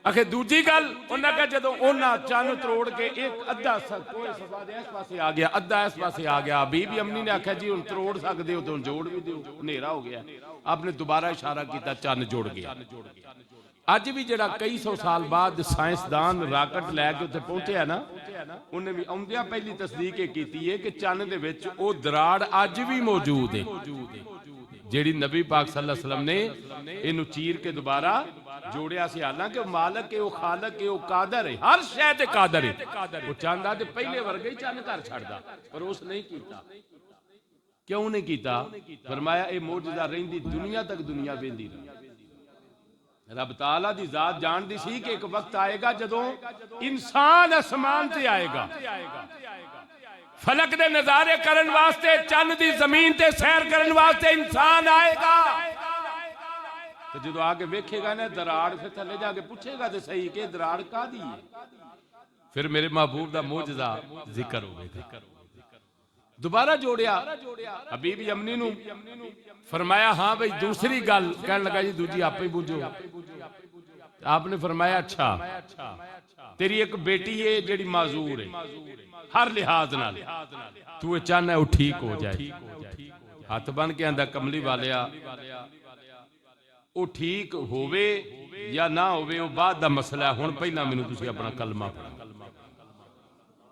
A: اکھے دوجی گل انہاں کہ جدوں انہاں چن تروڑ کے ایک ادھا کوہ صفا دے اس پاسے آ گیا، ادھا اس پاسے آ گیا، حبیب یمنی نے آکھیا جی ہن تروڑ سکدے ہو تو جوڑ بھی دیو، ہنیرا ہو گیا۔ آپ نے دوبارہ اشارہ کیتا، چن جوڑ گیا۔ اج بھی جڑا کئی سو سال بعد سائنسدان راکٹ لے کے اتنے پہنچے نا، انہیں بھی آمدیاں پہلی تصدیق کی ہے کہ چند دے وچ او دراڑ اج بھی موجود ہے جیڑی نبی پاک صلی اللہ علیہ وسلم نے انہوں چیر کے دوبارہ جوڑیا سی۔ حالانکہ وہ مالک ہے، وہ خالق ہے، وہ قادر ہے، ہر شے تے قادر ہے۔ وہ چاہندا تے پہلے ورگے ہی چند کر چھڑدا، پر اس نہیں کیتا۔ کیوں نہیں کیتا؟ فرمایا اے معجزہ رہندی دنیا تک دنیا ویندی رہی۔ رب تعالیٰ دی ذات جان دی سی کہ ایک وقت آئے گا جدوں انسان اسمان سے آئے گا، فلک دے نظارے کرن واسطے، چند دی زمین تے سیر کرن واسطے انسان آئے گا۔ تو جدوں آگے ویکھے گا نا دراڑ، پھر تھلے جا کے پوچھے گا تے صحیح کہ دراڑ کا دی ہے، پھر میرے محبوب دا معجزہ ذکر ہوئے گا۔ دوبارہ جوڑیا حبیب یمنی نو، فرمایا ہاں بھئی دوسری گل، کہنے لگا جی دوجی آپ ہی بوجھو۔ آپ نے فرمایا اچھا تیری ایک بیٹی ہے جیڑی معذور ہے ہر لحاظ نال، تو یہ چاہنا ہے وہ ٹھیک ہو جائے۔ ہاتھ بن کے آندا کملی والیا وہ ٹھیک ہووے ਜਾਂ ਨਾ ਹੋਵੇ ਉਹ ਬਾਅਦ ਦਾ ਮਸਲਾ। ਹੁਣ ਪਹਿਲਾਂ ਮੈਨੂੰ ਤੁਸੀਂ ਆਪਣਾ ਕਲਮਾ ਪੜ੍ਹੋ।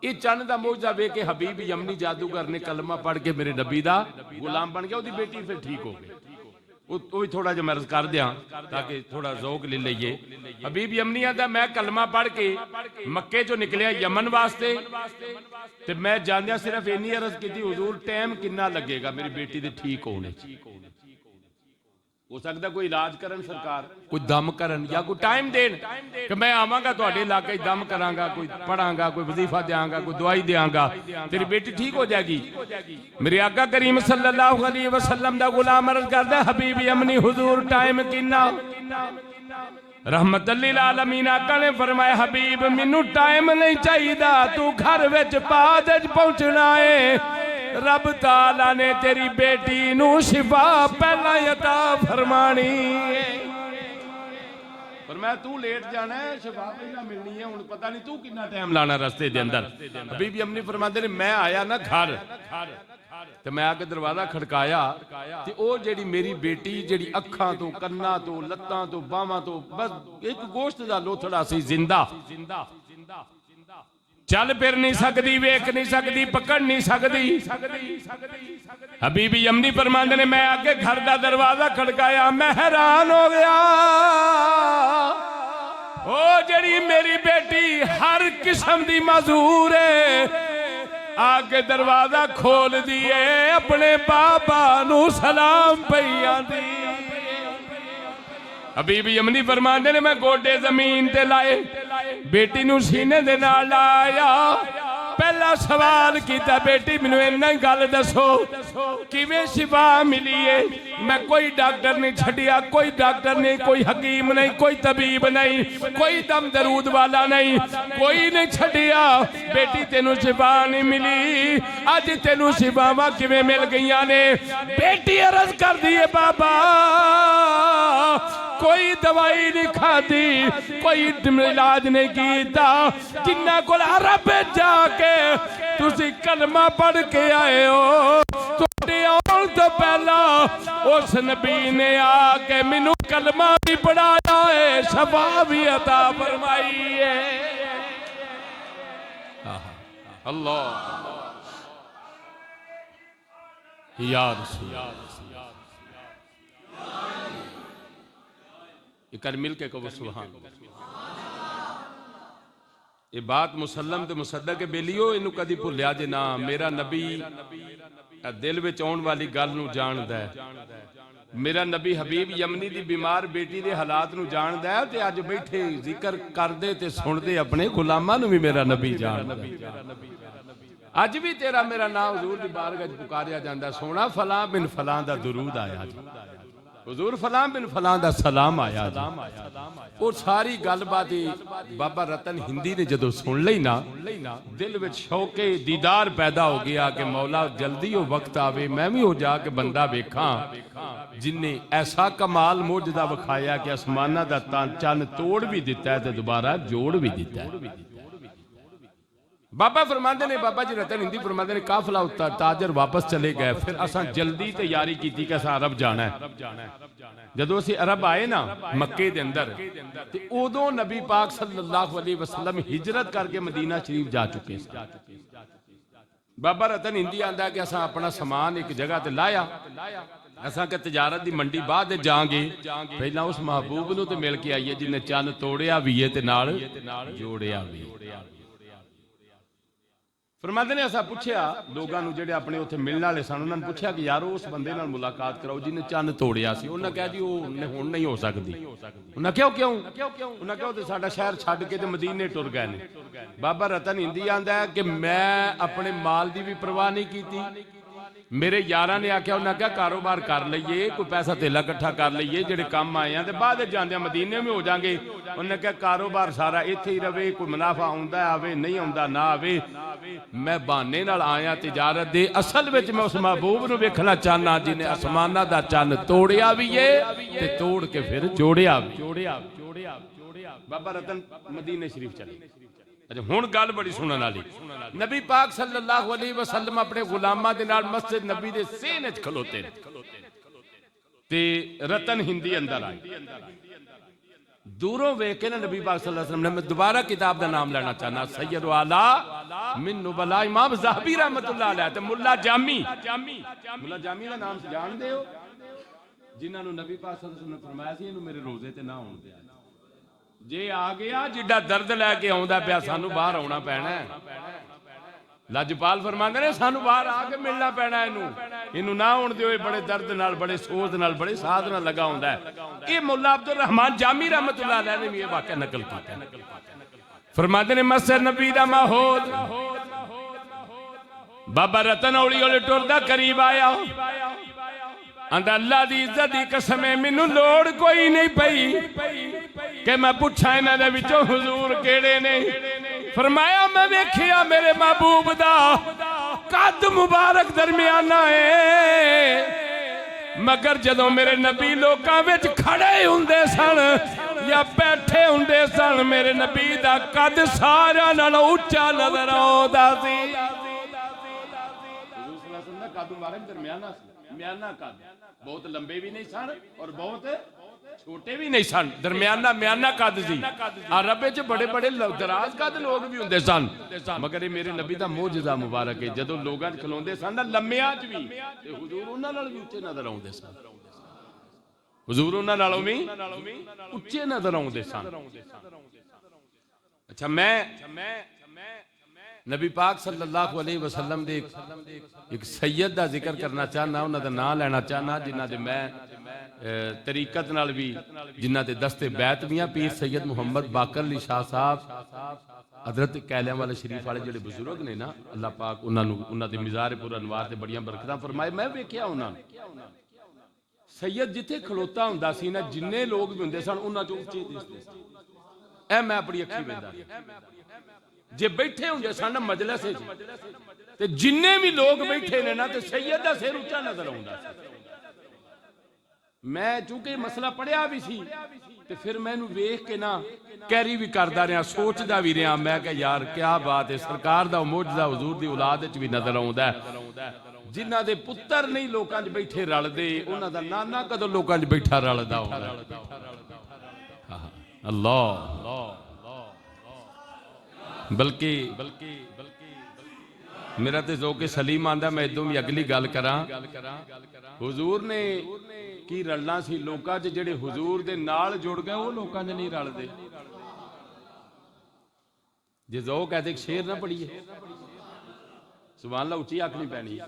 A: ਇਹ ਚੰਨ ਦਾ ਮੌਜਜ਼ਾ ਵੇਖ ਕੇ ਹਬੀਬ ਯਮਨੀ ਜਾਦੂਗਰ ਨੇ ਕਲਮਾ ਪੜ੍ਹ ਕੇ ਮੇਰੇ ਨਬੀ ਦਾ ਗੁਲਾਮ ਬਣ ਗਿਆ। ਉਹਦੀ ਬੇਟੀ ਫਿਰ ਠੀਕ ਹੋ ਗਈ। ਉਹ ਵੀ ਥੋੜਾ ਜਿਹਾ ਮੈਂ ਅਰਜ਼ ਕਰ ਦਿਆਂ ਤਾਂ ਕਿ ਥੋੜਾ ਜ਼ੌਕ ਲੈ ਲਈਏ। ਹਬੀਬ ਯਮਨੀ ਆਂਦਾ ਮੈਂ ਕਲਮਾ ਪੜ੍ਹ ਕੇ ਮੱਕੇ ਚੋਂ ਨਿਕਲਿਆ ਯਮਨ ਵਾਸਤੇ, ਤੇ ਮੈਂ ਜਾਂਦਿਆਂ ਸਿਰਫ ਇੰਨੀ ਅਰਜ਼ ਕੀਤੀ, ਹੁਜ਼ੂਰ ਟਾਈਮ ਕਿੰਨਾ ਲੱਗੇਗਾ ਮੇਰੀ ਬੇਟੀ ਦੇ ਠੀਕ ਹੋਣੇ ਚ? ਹੋ ਸਕਦਾ ਕੋਈ ਇਲਾਜ ਕਰਨ ਸਰਕਾਰ, ਕੋਈ ਦਮ ਕਰਨ, ਜਾਂ ਕੋਈ ਟਾਈਮ ਦੇਣ ਕਿ ਮੈਂ ਆਵਾਂਗਾ ਤੁਹਾਡੇ ਇਲਾਕੇ ਦਮ ਕਰਾਂਗਾ, ਕੋਈ ਪੜਾਂਗਾ, ਕੋਈ ਵਜ਼ੀਫਾ ਦਿਆਂਗਾ, ਕੋਈ ਦਵਾਈ ਦਿਆਂਗਾ, ਤੇਰੀ ਬੇਟੀ ਠੀਕ ਹੋ ਜਾਏਗੀ। ਮੇਰੇ ਆਕਾ ਕਰੀਮ ਸੱਲੱਲਾਹੁ अलैहि वसल्लम ਦਾ ਗੁਲਾਮ ਅਰਜ਼ ਕਰਦਾ, ਹਬੀਬ ਯਮਨੀ ਹੁਜ਼ੂਰ ਟਾਈਮ ਕਿੰਨਾ? रहमत लिल आलमीन आका ने फरमाया, हबीब मैनू टाइम नहीं चाहिए, तू घर विच बाद पहुंचना है। रब ताला ने तेरी बेटी नू शिफा पहला अता फरमानी है। फरमाया तू लेट जाना है, शिफा पहला मिलनी है। हुण पता नहीं तू कितना टाइम लाना रस्ते दे अंदर। हबीब यमनी फरमाते ने मैं आया ना घर, ਤੇ ਮੈਂ ਆ ਕੇ ਦਰਵਾਜ਼ਾ ਖੜਕਾਇਆ, ਤੇ ਉਹ ਜਿਹੜੀ ਮੇਰੀ ਬੇਟੀ ਜਿਹੜੀ ਅੱਖਾਂ ਤੋਂ, ਕੰਨਾਂ ਤੋਂ, ਲੱਤਾਂ ਤੋਂ, ਬਾਹਾਂ ਤੋਂ ਬਸ ਇੱਕ ਗੋਸ਼ਤ ਦਾ ਲੋਥੜਾ ਸੀ, ਜ਼ਿੰਦਾ ਚੱਲ ਫਿਰ ਨਹੀਂ ਸਕਦੀ, ਵੇਖ ਨਹੀਂ ਸਕਦੀ, ਪਕੜ ਨਹੀਂ ਸਕਦੀ। ਹਬੀਬ ਯਮਨੀ ਫਰਮਾਉਂਦੇ ਨੇ ਮੈਂ ਆ ਕੇ ਘਰ ਦਾ ਦਰਵਾਜ਼ਾ ਖੜਕਾਇਆ, ਮੈਂ ਹੈਰਾਨ ਹੋ ਗਿਆ। ਉਹ ਜਿਹੜੀ ਮੇਰੀ ਬੇਟੀ ਹਰ ਕਿਸਮ ਦੀ ਮਾਜ਼ੂਰ ਹੈ, आके दरवाजा खोल दिए, अपने बाबा नू सलाम पई आंदी। हबीब यमनी फरमांदे ने मैं गोडे जमीन ते लाए, बेटी नू सीने दे नाल लाया, पहला सवाल किया, बेटी मैनू इन्ना ही गल दसो किवें शिफा मिली है? मैं कोई डॉक्टर नहीं छड़िया, कोई डॉक्टर नहीं, कोई हकीम नहीं, कोई तबीब नहीं, कोई दम दरूद वाला नहीं, कोई नहीं छड़िया। बेटी तेनू शिफा नहीं मिली, अज तेनू शिफावां किवें मिल गईयां ने? बेटी अर्ज कर दी है, बाबा कोई दवाई नहीं खाती, कोई इलाज नहीं किया, जिन्ना कोल अरब जाके तुसी कलमा पढ़ के आए हो, तुहाडे आउण तो पहला उस नबी ने आके मैनू कलमा भी पढ़ाया है, शफा भी अता फरमाई है। अल्लाह या रसूल, कर मिल के कहो सुभान। ये बात मुसल्लम ते मुसद्दक के बेलियो, इनू कदी भुलिया जे ना। मेरा नबी दिल विच आउण वाली गल नू जानदा है। मेरा नबी हबीब यमनी दी बीमार बेटी दे हालात नू जानदा है, ते अज बैठे जिक्र करदे ते सुनदे अपने गुलामां नू भी मेरा नबी जानदा है। अज भी तेरा मेरा नाम हुजूर दी बारगाह च पुकारिया जांदा, सोना फलां बिन फलां दा दुरूद आया जी, हुजूर फलां बिन फलां दा सलाम आया जी। और सारी गलबात बाबा रतन हिंदी ने जदों सुन लई ना, दिल विच शौके दीदार पैदा हो गया कि मौला जल्दी हो वक्त आवे, मैं भी हो जाके बंदा वेखां जिन्हें ऐसा कमाल मोजदा विखाया कि आसमाना दा चन्न तोड़ भी दिता है ते दोबारा जोड़ भी दिता है। बाबा फरमाते ने, बाबा जी रतन हिंदी फरमाते ने, काफिला उत्तर ताजर वापस चले गए, फिर असां जल्दी तैयारी की कि असां अरब जाना है। जदों असीं अरब आए ना मक्के दे अंदर, ते उदों नबी पाक सल्लल्लाहु अलैहि वसल्लम हिजरत करके मदीना शरीफ जा चुके सी। बाबा रतन हिंदी आंदा कि असां अपना समान एक जगह ते लाया, असां के तजारत दी मंडी बाद जांगे, पहला उस महबूब नूं ते मिल के आईए जिन्हें चन्न तोड़िया भी है ते नाल जोड़िया भी। फरमाते ने असा पूछया लोगों को जेडे अपने उत्थे मिलने वाले सन, उन्होंने पूछया कि यारो उस बंदे नाल मुलाकात कराओ जिन्हें चन्न तोड़िया सी। उन्हें कहा जी वो हुण नहीं हो सकती। उन्हें क्यों क्यों उन्हें कहा तो साडा शहर छड्ड के ते मदीने टुर गए ने। बाबा रतन हिंदी आंदा है कि मैं अपने माल की भी परवाह नहीं की, मेरे यारां ने आख्या, उन्हें क्या कारोबार कर लीए, कोई पैसा तेला इकट्ठा कर लीए, जेडे काम आए हैं बाद जांदे मदीने में हो जाएंगे। उन्हें क्या कारोबार सारा इत्थे ही रवे, कोई मुनाफा आउंदा आवे नहीं आउंदा ना आवे, मैं बहाने नाल आया तिजारत दे। असल विच मैं उस महबूब नूं वेखना चाहना जिन्हें आसमाना दा चन्न तोड़िया भी है ते तोड़ के फिर जोड़िया भी। बाबा रतन मदीने शरीफ चले। अच्छा हुण गल बड़ी सुनने वाली, नबी पाक सल्लल्लाहु अलैहि वसल्लम अपने गुलामां दे नाल मस्जिद नबी दे सीने च खलोते ते रतन हिंदी अंदर आए। دوروں ویکھ کے نا نبی پاک صلی اللہ علیہ وسلم نے، میں دوبارہ کتاب دا نام لینا چاہنا، سید اعلیٰ من نبلاء امام ذہبی رحمت اللہ علیہ تے ملا جامی دا نام جان دے ہو، جنہاں نو نبی پاک صلی اللہ علیہ وسلم نے فرمایا سی انہوں میرے روزے تے نہ ہون دے، جے آ گیا جڈا درد لے کے آوندا پیا سانو باہر آنا پینا ہے، لاجپال فرماندے نے سانو باہر آ کے ملنا پینا اینو نہ ہون دیو، بڑے درد نال بڑے سوز نال بڑے ساز نال لگا ہوندا ہے۔ یہ مولا عبد الرحمان جامی رحمت اللہ علیہ نے بھی یہ واقعہ نقل کیتا ہے، فرماندے نے مسجد نبی دا ماحول، بابا رتن اولی اولی ٹردا قریب آیا، اندر اللہ دی عزت دی قسم ہے مینوں لوڑ کوئی نہیں پئی کہ میں پوچھاں انہاں دے وچوں حضور کیڑے نے، فرمایا میں ویکھیا میرے محبوب دا قد مبارک درمیانہ ہے، مگر جدوں میرے نبی لوکاں وچ کھڑے ہوندے سن یا بیٹھے ہوندے سن، میرے نبی دا قد سارا نالوں اونچا نظر آوندا سی۔ حضور صلی اللہ علیہ وسلم دا قد مبارک درمیانہ سی، میانہ قد، بہت لمبے بھی نہیں سن اور بہت چھوٹے بھی نہیں سن، درمیانہ میانہ قد سی۔ عرب وچ بڑے بڑے دراز قد لوگ بھی ہوندے سن، مگر یہ میرے نبی دا معجزہ مبارک ہے، جدوں لوگاں کھلوندے سن لمیاں وچ بھی تے حضور انہاں نال بھی اونچے نظر آوندے سن، حضور انہاں نالوں بھی اونچے نظر آوندے سن۔ اچھا میں نبی پاک صلی اللہ علیہ وسلم دے ایک سید دا ذکر کرنا چاہنا، انہاں دا نام لینا چاہنا، جنہ دے میں طریقت نال بھی جنہ دے دستے بیعت بھی ہیں، پیر سید محمد باقر علی شاہ صاحب حضرت کیلیاں والے شریف والے جڑے بزرگ نے نا، اللہ پاک انہاں دے مزار پر انوار دے بڑیاں برکتاں فرمائے۔ میں ویکھیا انہاں سید جتھے کھلوتا ہوندا سی نا، جننے لوگ بھی ہوندے سن انہاں چوں اونچے دستے سن، اے میں اپنی اکھی ویندا جے بیٹھے ہوندے سن مجلس وچ تے جننے بھی لوگ بیٹھے نے نا تے سید دا سر اونچا نظر آوندا سی۔ میں چونکہ مسئلہ پڑھیا بھی سی تے پھر میں نو ویکھ کے نا کیری بھی کردا رہا، سوچدا بھی رہا، میں کہ یار کیا بات ہے، سرکار دا معجزہ حضور دی اولاد وچ بھی نظر آوندا ہے، جنہاں دے پتر نہیں لوکاں وچ بیٹھے رلدے، انہاں دا نانا کدوں لوکاں وچ بیٹھا رلدا ہوندا ہے۔ اللہ بلکہ میرا تے ذوق سلیم آندا، میں ادوں بھی اگلی گل کراں، حضور نے کی رلنا سی لوکاں وچ جڑے حضور دے نال جڑ گئے وہ لوکاں وچ نہیں رلدے۔ جے ذوق ہے تے ایک شعر نہ پڑھیے، سبحان اللہ اونچی آکھنی پینی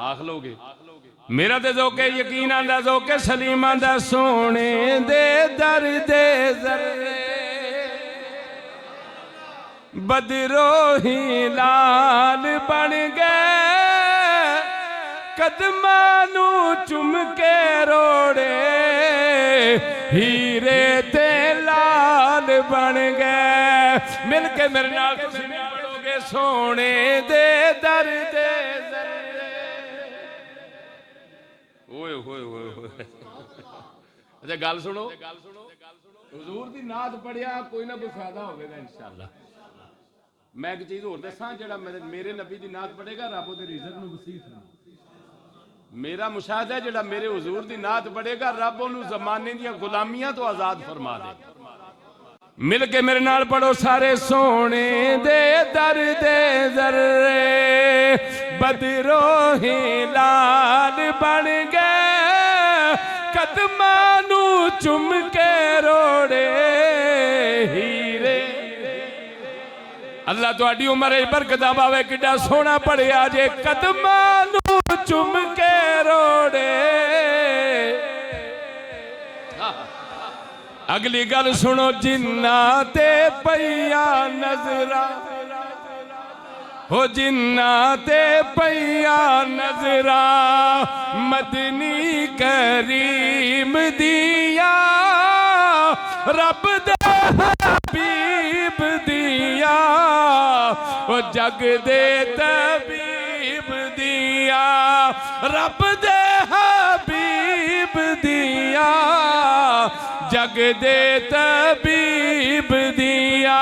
A: آکھ لو گے۔ میرا تے ذوق یقین آندا، ذوق سلیم آندا، سونے دے در دے ذرے بدروہی لال بن گئے، قدمانو چم کے روڑے ہیرے تے لال بن گئے۔ مل کے میرے نال تسی بھی پڑھو گے، سونے دے در دے ذرے۔ اوئے ہوئے ہوئے ہوئے، اچھا گل سنو، حضور دی نعت پڑھیا کوئی نہ کوئی فائدہ ہوگا انشاءاللہ۔ میں ایک چیز اور دساں، جڑا میرے نبی دی نعت پڑھے گا رب دے رزق نو وسیع فرمائے۔ میرا مشاہدہ ہے جڑا میرے حضور دی نعت پڑھے گا رب انہوں زمانے دیا غلامیاں تو آزاد فرما دے۔ مل کے میرے نال پڑھو سارے، سونے دے در دے ذرے بدروہی لال بن گئے، قدمانو چم کے روڑے ہیرے۔ اللہ تو اڈی عمر برکت باوے کڈا سونا پڑھیا جے، قدمانو چم کے روڑے۔ اگلی گل سنو، جناتے پیا نظرہ ہو، جناتے پیا نظرہ مدنی کریم دیا، رب دے حبیب دیا، وہ جگ دے طبیب دیا، رب دے حبیب دیا، جگ دے طبیب دیا۔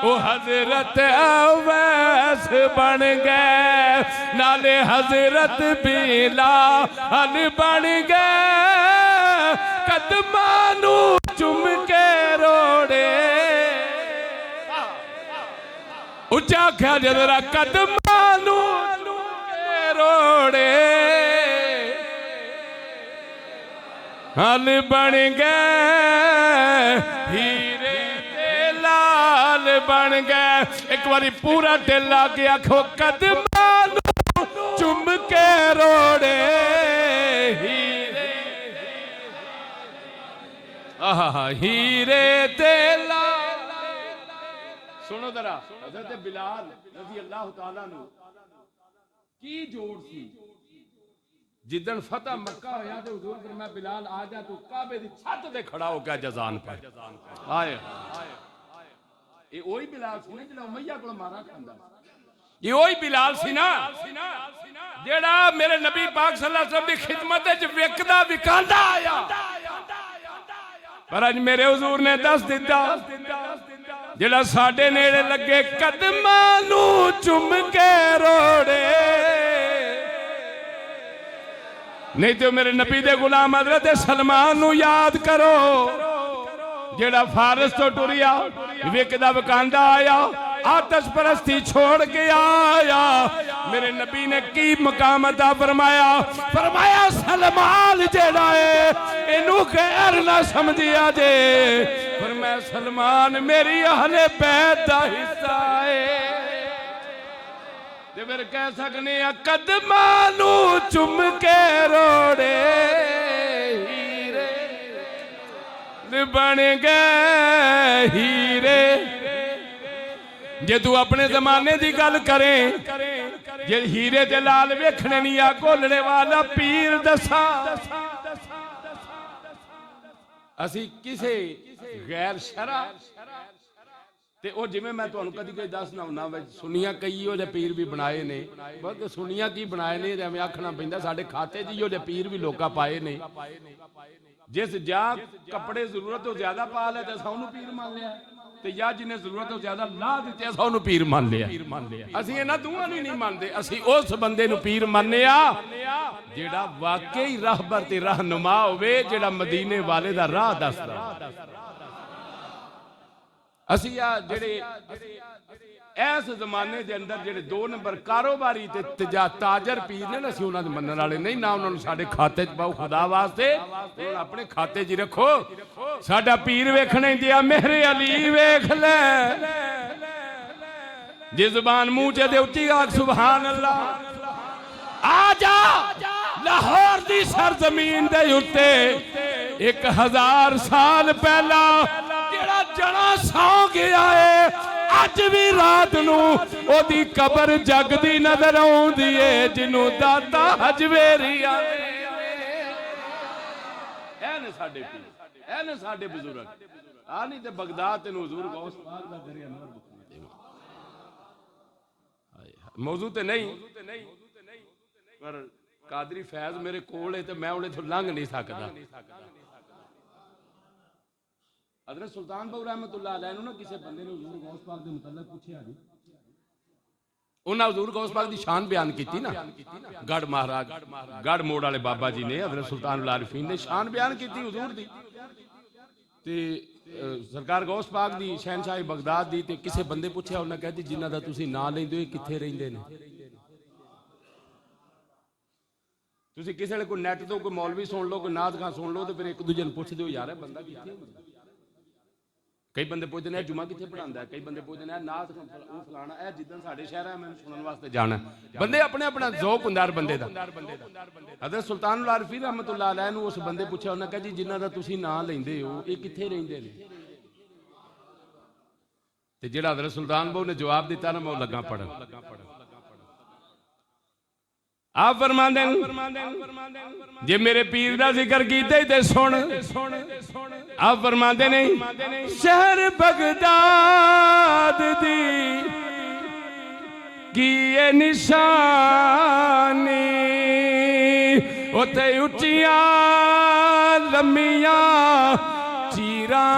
A: وہ حضرت اویس بن گئے، نالے حضرت بلال بن گئے، قدمانو چم اچا کیا جدرا قدمانو کے روڑے حال بن گئے ہیرے تے لال بن گئے. ایک باری پورا دل آ کے آکھو قدمانو چم کے روڑے ہیرے ہیرے تے لال. سنو ذرا حضرت بلال رضی اللہ تعالیٰ عنہ کی جوڑ سی جدن فتح مکہ ہویا تو حضور فرمایا بلال آ جا تو کعبے دی چھت تے کھڑا ہو گیا جزان پر. آئے یہ وہی بلال سی نا جڑا امیہ کو مارا کھاندا. یہ وہی بلال سی نا جڑا میرے نبی پاک صلی اللہ علیہ وسلم دی خدمت وچ وکدا وکاندا آیا. پر اج میرے حضور نے دس دیتا جڑا ساڈے نیڑے لگے قدماں نوں چم کے روڑے. نہیں تو میرے نبی دے غلام حضرت سلمان نو یاد کرو جیڑا فارس تو ٹریا وکدا وکاندا آیا آتش پرستی چھوڑ کے آیا. میرے نبی نے کی مقام عطا فرمایا فرمایا سلمان جیڑا ہے انہوں غیر نہ سمجھیا جے. فرمایا سلمان میری اہل بیت دا حصہ ہے. پھر کہہ سکنے ہیں قدمانو چم کے روڑے ہیرے بن گئے ہیرے. جے تو اپنے زمانے دی گل کریں جے ہیرے دے لال ویکھنے نہیں آ کولڑے والا پیر دسا اسی کسے غیر شرع تے او جی میں تو انہوں کدی کوئی دس نہ ہونا سنیاں کئی ہو جے پیر بھی بنائے نے بلکہ سنیاں کی بنائے نے جے میں آکھنا پہندہ ساڑھے کھاتے جی ہو جے پیر بھی لوکا پائے نے. جس جا کپڑے ضرورت ہو زیادہ پا لے تے ساؤنو پیر مان لیا تے یا جنہیں ضرورت ہو زیادہ لا دیتے ساؤنو پیر مان لیا. اسی اینا دعا نہیں مان دے اسی اس بندے نو پیر مانیا جیڑا واقعی راہبر تے رہنما ہوئے جیڑا مدینے والے دا راہ دستا. اسی جڑے ایس زمانے دے اندر جڑے دو نمبر کاروباری تے تاجر پیر نے اسی انہاں دے منن والے نہیں نہ انہاں نوں ساڈے کھاتے چ پاؤ خدا واسطے اپنے کھاتے جی رکھو. ساڈا پیر ویکھنے دیا میرے علی ویکھ لے جی زبان منہ چ دے اچھی آکھ سبحان اللہ. آ جا لاہور دی سرزمین دے اُتے 1000 سال پہلا جڑا جڑا سو گیا ہے اج بھی رات نو او دی قبر جگ دی نظر آوندی ہے جنوں داتا حجویری آندے. اے نے ساڈے پیر اے نے ساڈے بزرگ آ نہیں تے بغداد تے حضور غوث پاک دا گھر انور بکھنے موضوع تے نہیں پر قادری فیض میرے کول ہے تے میں انہیں تو لنگ نہیں سکدا. حضرت سلطان بہو رحمت اللہ علیہ نے کسی بندے نے حضور غوث پاک دے متعلق پوچھے آجی انہاں حضور غوث پاک دی شان بیان کیتی نا گڑھ مہاراج گڑھ موڑ والے بابا جی نے حضرت سلطان العارفین نے شان بیان کیتی حضور دی تے سرکار غوث پاک دی شہنشاہ بغداد دی تے کسے بندے پوچھے انہاں کہتی جنہاں دا تسی نام لیندے ہو کتھے رہندے نے. تسی کسے لے کوئی نیٹ تو کوئی مولوی سن لو کوئی نعت خاں سن لو تے پھر ایک دوجے نوں پوچھ دیو یار ہے بندہ کتھے ہوندا. کئی بندے پوچھتے ہیں جمعہ کتھے پڑھاندا ہے کئی بندے پوچھتے ہیں نعت او فلانا اے جدن ساڈے شہر ہے میں سنن واسطے جانا ہے. بندے اپنے اپنا ذوق ہوندا ہر بندے دا. حضرت سلطان العارفین رحمت اللہ علیہ نو اس بندے پوچھا انہاں کہا جی جنہاں دا تسی نام لیندے ہو اے کتھے رہندے نے. تے جڑا حضرت سلطان بہو نے جواب دیتا نا میں لگا پڑھن. آپ فرماندے جے میرے پیر دا ذکر کیتے تے سن. آپ فرماندے نہیں شہر بغداد دی کی نشانی اتے اٹھیاں لمیاں چیراں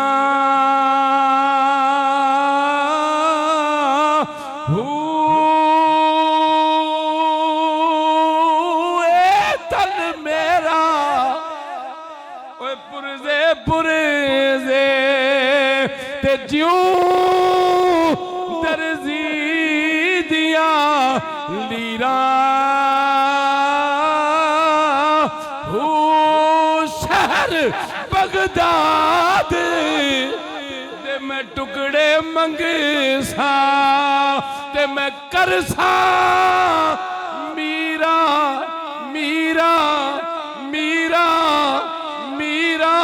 A: درزی لیرا ہو شہر بغداد تے میں ٹکڑے منگسا تے میں کرسا میرا میرا میرا میرا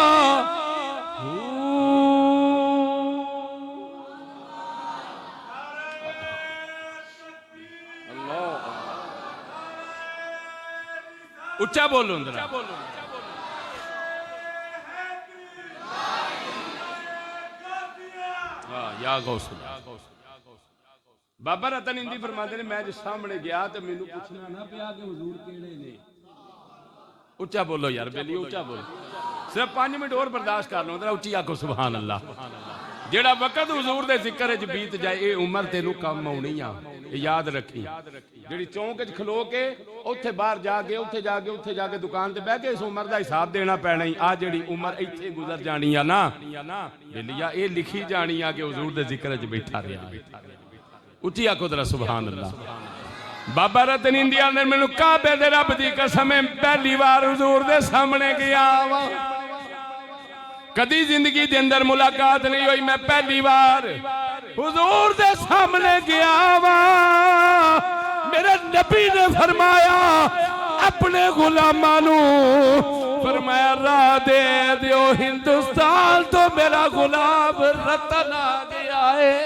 A: اچھا بولو اندرا یا غوث بابا رتن اندی فرماتے نے میں جس سامنے گیا تو میں نے پوچھنا نہ پیا کہ حضور کیڑے نے اچھا بولو یار بیلی اچھا بولو صرف 5 منٹ اور برداشت کر لو اندرا اچھی آکو سبحان اللہ جیڑا وقت حضور دے ذکر اچ بیت جائے اے عمر تینوں کم ہونی آ یاد رکھی جیڑی چونک اچ کھلو کے اوتھے باہر جا کے اوتھے جا کے دکان تے بیٹھ کے اس عمر دا حساب دینا پینا ہی آ جیڑی عمر ایتھے گزر جانی آ نا بلیا اے لکھی جانی آ کہ حضور دے ذکر اچ بیٹھا رہا اچھی آکو ذرا سبحان اللہ بابا رتن انڈیا نے میں نے کعبے دے رب دی قسم پہلی بار حضور دے سامنے گیا کدی زندگی دے اندر ملاقات نہیں ہوئی میں پہلی بار حضور دے سامنے گیا میرے نبی نے فرمایا اپنے غلامانو فرمایا راہ دے دیو ہندوستان تو میرا غلام رتن آ گیا ہے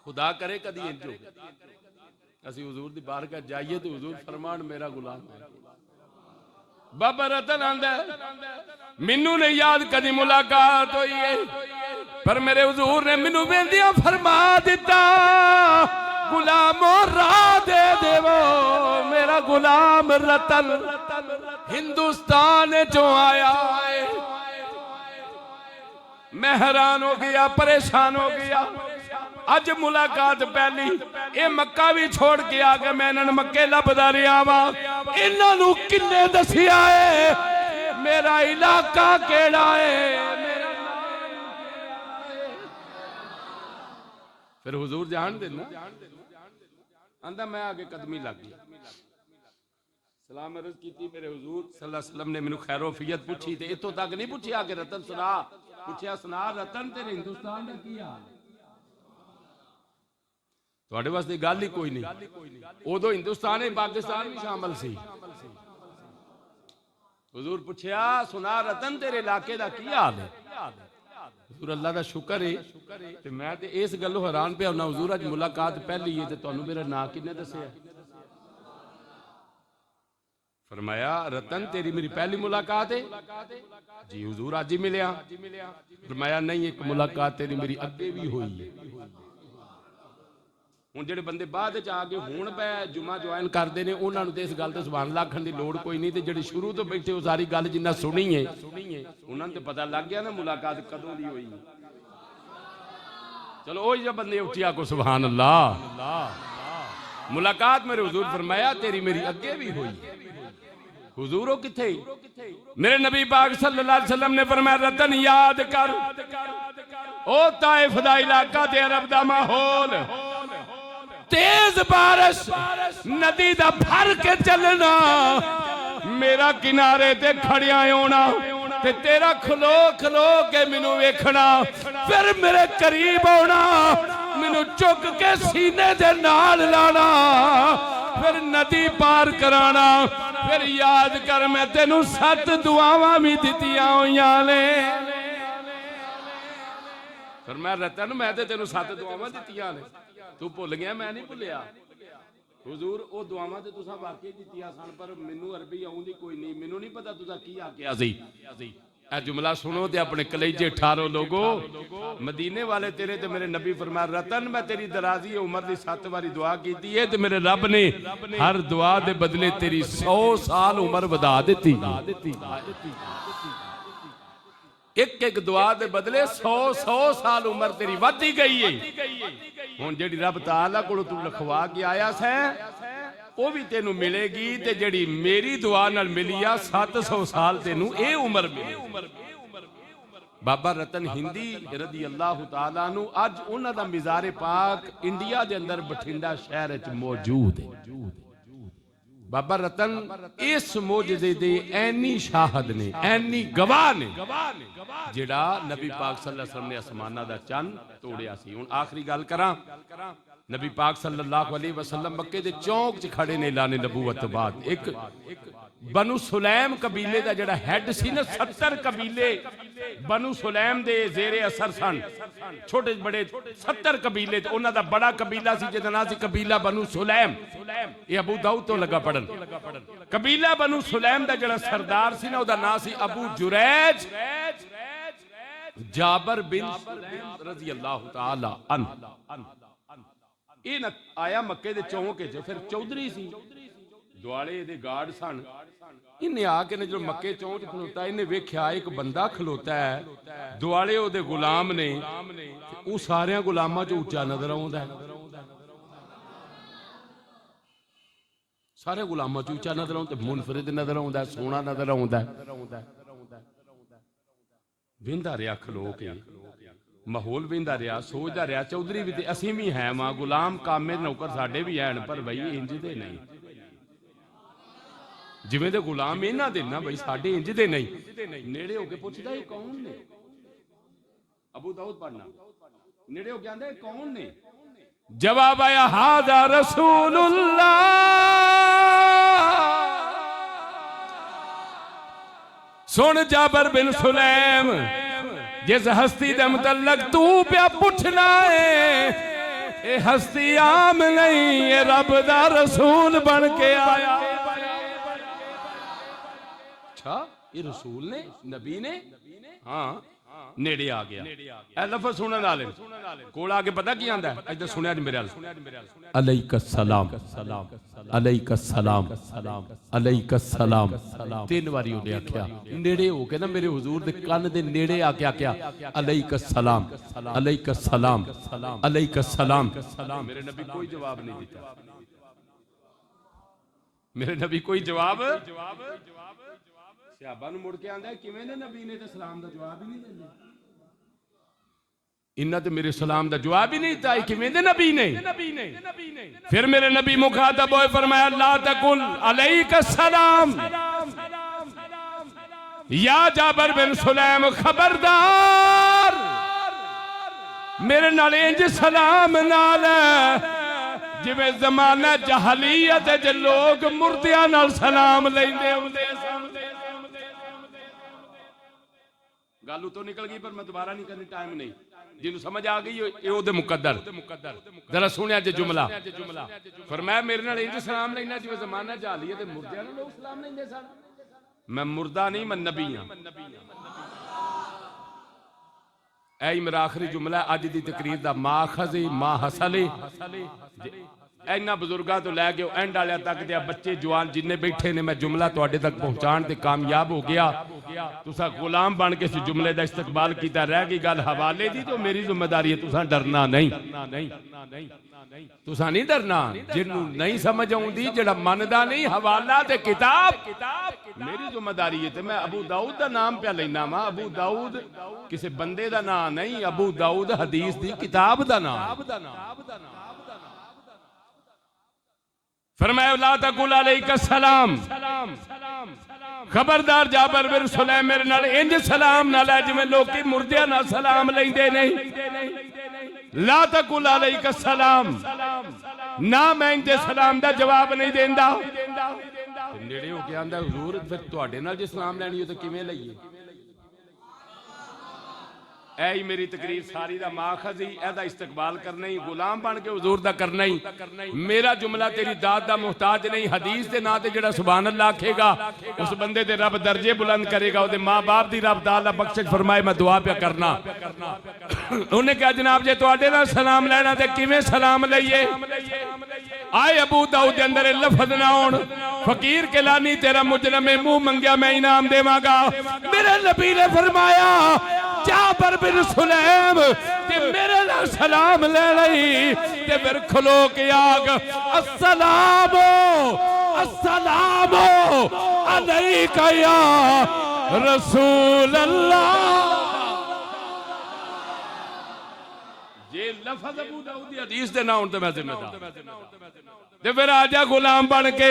A: خدا کرے کدی انجو اسی حضور دی بارگاہ جائیے تو حضور فرمان میرا غلام ہے بابا رتن آندہ منو نے یاد کدی ملاقات ہوئی ہے پر میرے حضور نے منو بیندیاں فرما دیتا غلاموں راہ دے دے وہ میرا غلام رتن ہندوستان جو آیا ہے میں حیران ہو گیا پریشان ہو گیا اج ملاقات پہلی اے مکہ بھی چھوڑ کے آگے میں انہوں مکے لبدا رہا وا انہوں کنے دسیا ہے میرا علاقہ کیڑا ہے پھر حضور جان دینا اندھا میں آگے قدمی لگ گیا سلام عرض کی تھی میرے حضور صلی اللہ علیہ وسلم نے منو خیر و فیت پوچھی تھے اتو تک نہیں پوچھی آگے رتن سنا پوچھیا سنا رتن تیرے ہندوستان نے کیا تواڈے واسطے گل ہی کوئی نہیں ادو ہندوستان پاکستان بھی شامل سی حضور پوچھیا سنا رتن تیرے علاقے دا کی حال ہے حضور اللہ دا شکر ہے تے میں تے اس گلو حیران پیا ہونا حضور اج ملاقات پہلی ہے تے تانوں میرا نام کنے دسیا فرمایا رتن تیری میری پہلی ملاقات ہے جی حضور آج ہی ملیا فرمایا نہیں ایک ملاقات تیری میری اگے بھی ہوئی ہے ہن جڑے بندے بعد وچ آ کے ہون پے جمعہ جوائن کردے نے انہاں نوں تے اس گل تے سبحان اللہ آکھن دی لوڑ کوئی نہیں تے جڑے شروع تو بیٹھے او ساری گل جنہ سنی ہے انہاں نوں تے پتہ لگ گیا نا ملاقات کدوں دی ہوئی چلو اوہی جو بندے اٹھیا کو سبحان اللہ ملاقات میرے حضور فرمایا تیری میری اگے بھی ہوئی حضورو کتھے میرے نبی پاک صلی اللہ علیہ وسلم نے فرمایا رتن یاد کر او طائف دا علاقہ تے عرب دا ماحول تیز بارش ندی دا بھر کے چلنا میرا کنارے تے کھڑیاں ہونا تے تیرا کھلو کھلو کے منو ویکھنا پھر میرے قریب ہونا منو چک کے سینے دے نال لانا پھر ندی پار کرانا پھر یاد کر میں تینوں 7 دعاواں بھی دتیاں ہویاں نے پھر میں رتن میں تینوں 7 دعاواں دتیاں نے تو بھول گیا میں نہیں بھولیا حضور او دعاواں تے تساں واقعی دتیاں سن پر مینوں عربی آوندی کوئی نہیں مینوں نہیں پتہ تساں کی آکھیا سی اے جملہ سنو تے اپنے کلیجے ٹھارو لوگو مدینے والے تیرے تے میرے نبی فرمایا رتن میں تیری درازی عمر دی 7 واری دعا کیتی ہے تے میرے رب نے ہر دعا دے بدلے تیری 100 سال عمر ودا دیتی ایک دعا دے بدلے 100 سال عمر تیری ودی گئی ہے ہن جڑی رب تعالیٰ کو تو لکھوا کے آیا سے وہ بھی تینوں ملے گی تے جڑی میری دعا نال ملیا 700 سال تینوں اے عمر ملے بابا رتن ہندی رضی اللہ تعالیٰ عنہ اج انہاں دا مزار پاک انڈیا دے اندر بٹھنڈا شہر وچ موجود ہے۔ بابا رتن اس معجزے دے اینی شاہد نے، اینی گواہ نے جڑا نبی پاک صلی اللہ علیہ وسلم نے آسمانہ دا چند توڑیا سی۔ ہن آخری گل کراں، نبی پاک صلی اللہ علیہ وسلم مکے دے چونک چ کھڑے نے اعلان نبوت بعد ایک بنو سلیم قبیلے دا جڑا ہیڈ سی نا، 70 قبیلے بنو سلیم دے زیر اثر سن، چھوٹے بڑے 70 قبیلے، تے انہاں دا بڑا قبیلہ سی جدا نام سی قبیلہ بنو سلیم۔ یہ ابو داؤد تو لگا پڑھن۔ قبیلہ بنو سلیم دا جڑا سردار سی نا، او دا نام سی ابو جریج جابر بن رضی اللہ تعالی عنہ۔ یہ آیا مکے دے چونکے چ، پھر چودھری سی، دوالے دے گارڈ سن۔ انہیں آ کے جو مکے چونچ کھلوتا ہے، انہیں ویکھیا ایک بندہ کھلوتا ہے، دوالے او دے غلام نے، او سارے غلاماں جو اونچا نظر آوندا ہے، سارے غلاماں جو اونچا نظر آوندا ہے، منفرد نظر آوندا ہے، سونا نظر آوندا ہے۔ ویندا رہیا کھلو کے، ماحول ویندا رہیا، سوچدا رہیا چودھری بھی تے اسیں بھی ہیں ماں، غلام کامے نوکر ساڈے بھی ہیں، پر بھائی انج دے نہیں، جویں دے غلام انہاں دے نا بھائی ساڈے انج دے نہیں۔ نیڑے ہو کے پوچھدا یہ کون نے؟ ابو داؤد پڑھنا، نیڑے ہو کے آندا یہ کون نے؟ جواب آیا ھذا رسول اللہ، سن جابر بن سلیم، جس ہستی دے متعلق تو پیا پوچھنا ہے، اے ہستی عام نہیں، یہ رب دا رسول بن کے آیا۔ اچھا یہ رسول نے، نبی نے؟ ہاں، نیڑے آ گیا۔ اے لفظ سنن والے کول آ کے پتہ کی آندا ہے؟ ادھر سنیا جی میرے نال، علیک السلام، علیک السلام، علیک السلام، 3 واری انہیں آکھیا، نیڑے ہو کے نا میرے حضور دے کان دے نیڑے آ کے آکھیا علیک السلام، علیک السلام، علیک السلام۔ میرے نبی کوئی جواب نہیں دیتا، میرے نبی کوئی جواب۔ صحابہ نو مڑ کے آندا ہے کیویں نے نبی نے تے سلام دا جواب ہی نہیں دیندے، انہاں تے میرے سلام دا جواب ہی نہیں دیتا، کیویں دے نبی نے؟ پھر میرے نبی مخاطب ہوئے فرمایا لا تقل علیک السلام یا جابر بن سلیم، خبردار میرے نال انج سلام نال جویں زمانہ جہلیت جو لوگ مردیاں نال سلام لیندے ہوندے سن۔ گالو تو نکل گئی پر میں دوبارہ نہیں کرنی، ٹائم نہیں، جنہوں سمجھ آ گئی یہ او دے مقدر۔ ذرا سنیا جے جملہ، فرمایا میرے نال انج سلام لینا جو زمانہ جہلیت مردیاں نال لوگ سلام لیندے سن۔ میں مردہ نہیں، میں نبی ہاں۔ اے میرا آخری جملہ اج دی تقریر دا ماخذ ما حاصل اینا بزرگاں تو لے گئے اینڈ والے تک دیا بچے جوان جننے بیٹھے نے، میں جملہ تواڈے تک پہنچان تے کامیاب ہو گیا۔ تسا غلام بن کے اس جملے دا استقبال کیتا، رہ گئی گل حوالے دی، تو میری ذمہ داری ہے، تسا ڈرنا نہیں، تسا نہیں ڈرنا۔ جنوں نہیں سمجھ آؤندی، جڑا مندا نہیں حوالہ تے کتاب، میری ذمہ داری ہے۔ تے میں ابو داؤد دا نام پہ لینا وا، ابو داؤد کسی بندے دا نام نہیں، ابو داؤد حدیث دی کتاب دا نام۔ فرمایا لا تقل علیک السلام، خبردار جابر بن سلیم میرے نال انج سلام نہ لے جویں لوکی مردیاں نال سلام لیندے نہیں۔ لا تقل علیک السلام، نہ میں انج سلام دا جواب نہیں دیندا۔ نیڑے ہو کے آندا حضور پھر تواڈے نال جے سلام لینی ہو تے کیویں لئیے؟ اے ہی میری تقریر ساری دا ماخذ ہی، اے دا استقبال کرنا ہی، غلام بن کے حضور دا کرنا ہی۔ میرا جملہ تیری داد دا محتاج نہیں، حدیث دے نا تے جڑا سبحان اللہ کھے گا اس بندے دے رب درجے بلند کرے گا، او دے ماں باپ دی رب تعالیٰ بخشش فرمائے، میں دعا پہ کرنا۔ انہیں کہا جناب جے تو آڈے نا سلام لینا تے کیویں سلام لئیے؟ آئے ابو داؤد دے اندر لفظ نہ ہون، فقیر کے لانی تیرا مجرم منہ منگیا میں انعام دے مانگا۔ میرے نبی نے فرمایا جابر بن سلیم تے میرے لئے سلام لے لئی، تے پھر کھلو کے آگ السلام السلام علیکہ یا رسول اللہ۔ جے لفظ ابو داؤد دی حدیث دے نہ ہون تے میں ذمہ دار تے پھر آجا غلام بن کے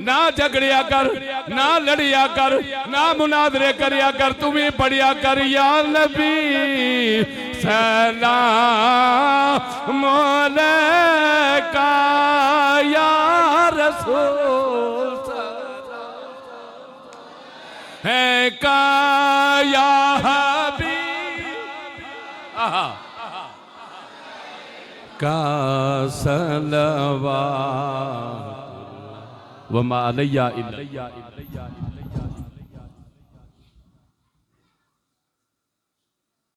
A: نہ جھگڑیا کر نہ لڑیا کر نہ مناظرے کریا کر تمہیں پڑھیا کر یا نبی سلام علیکہ یا رسول ہے کا یا حبیب کا صلوات وما علیہ الا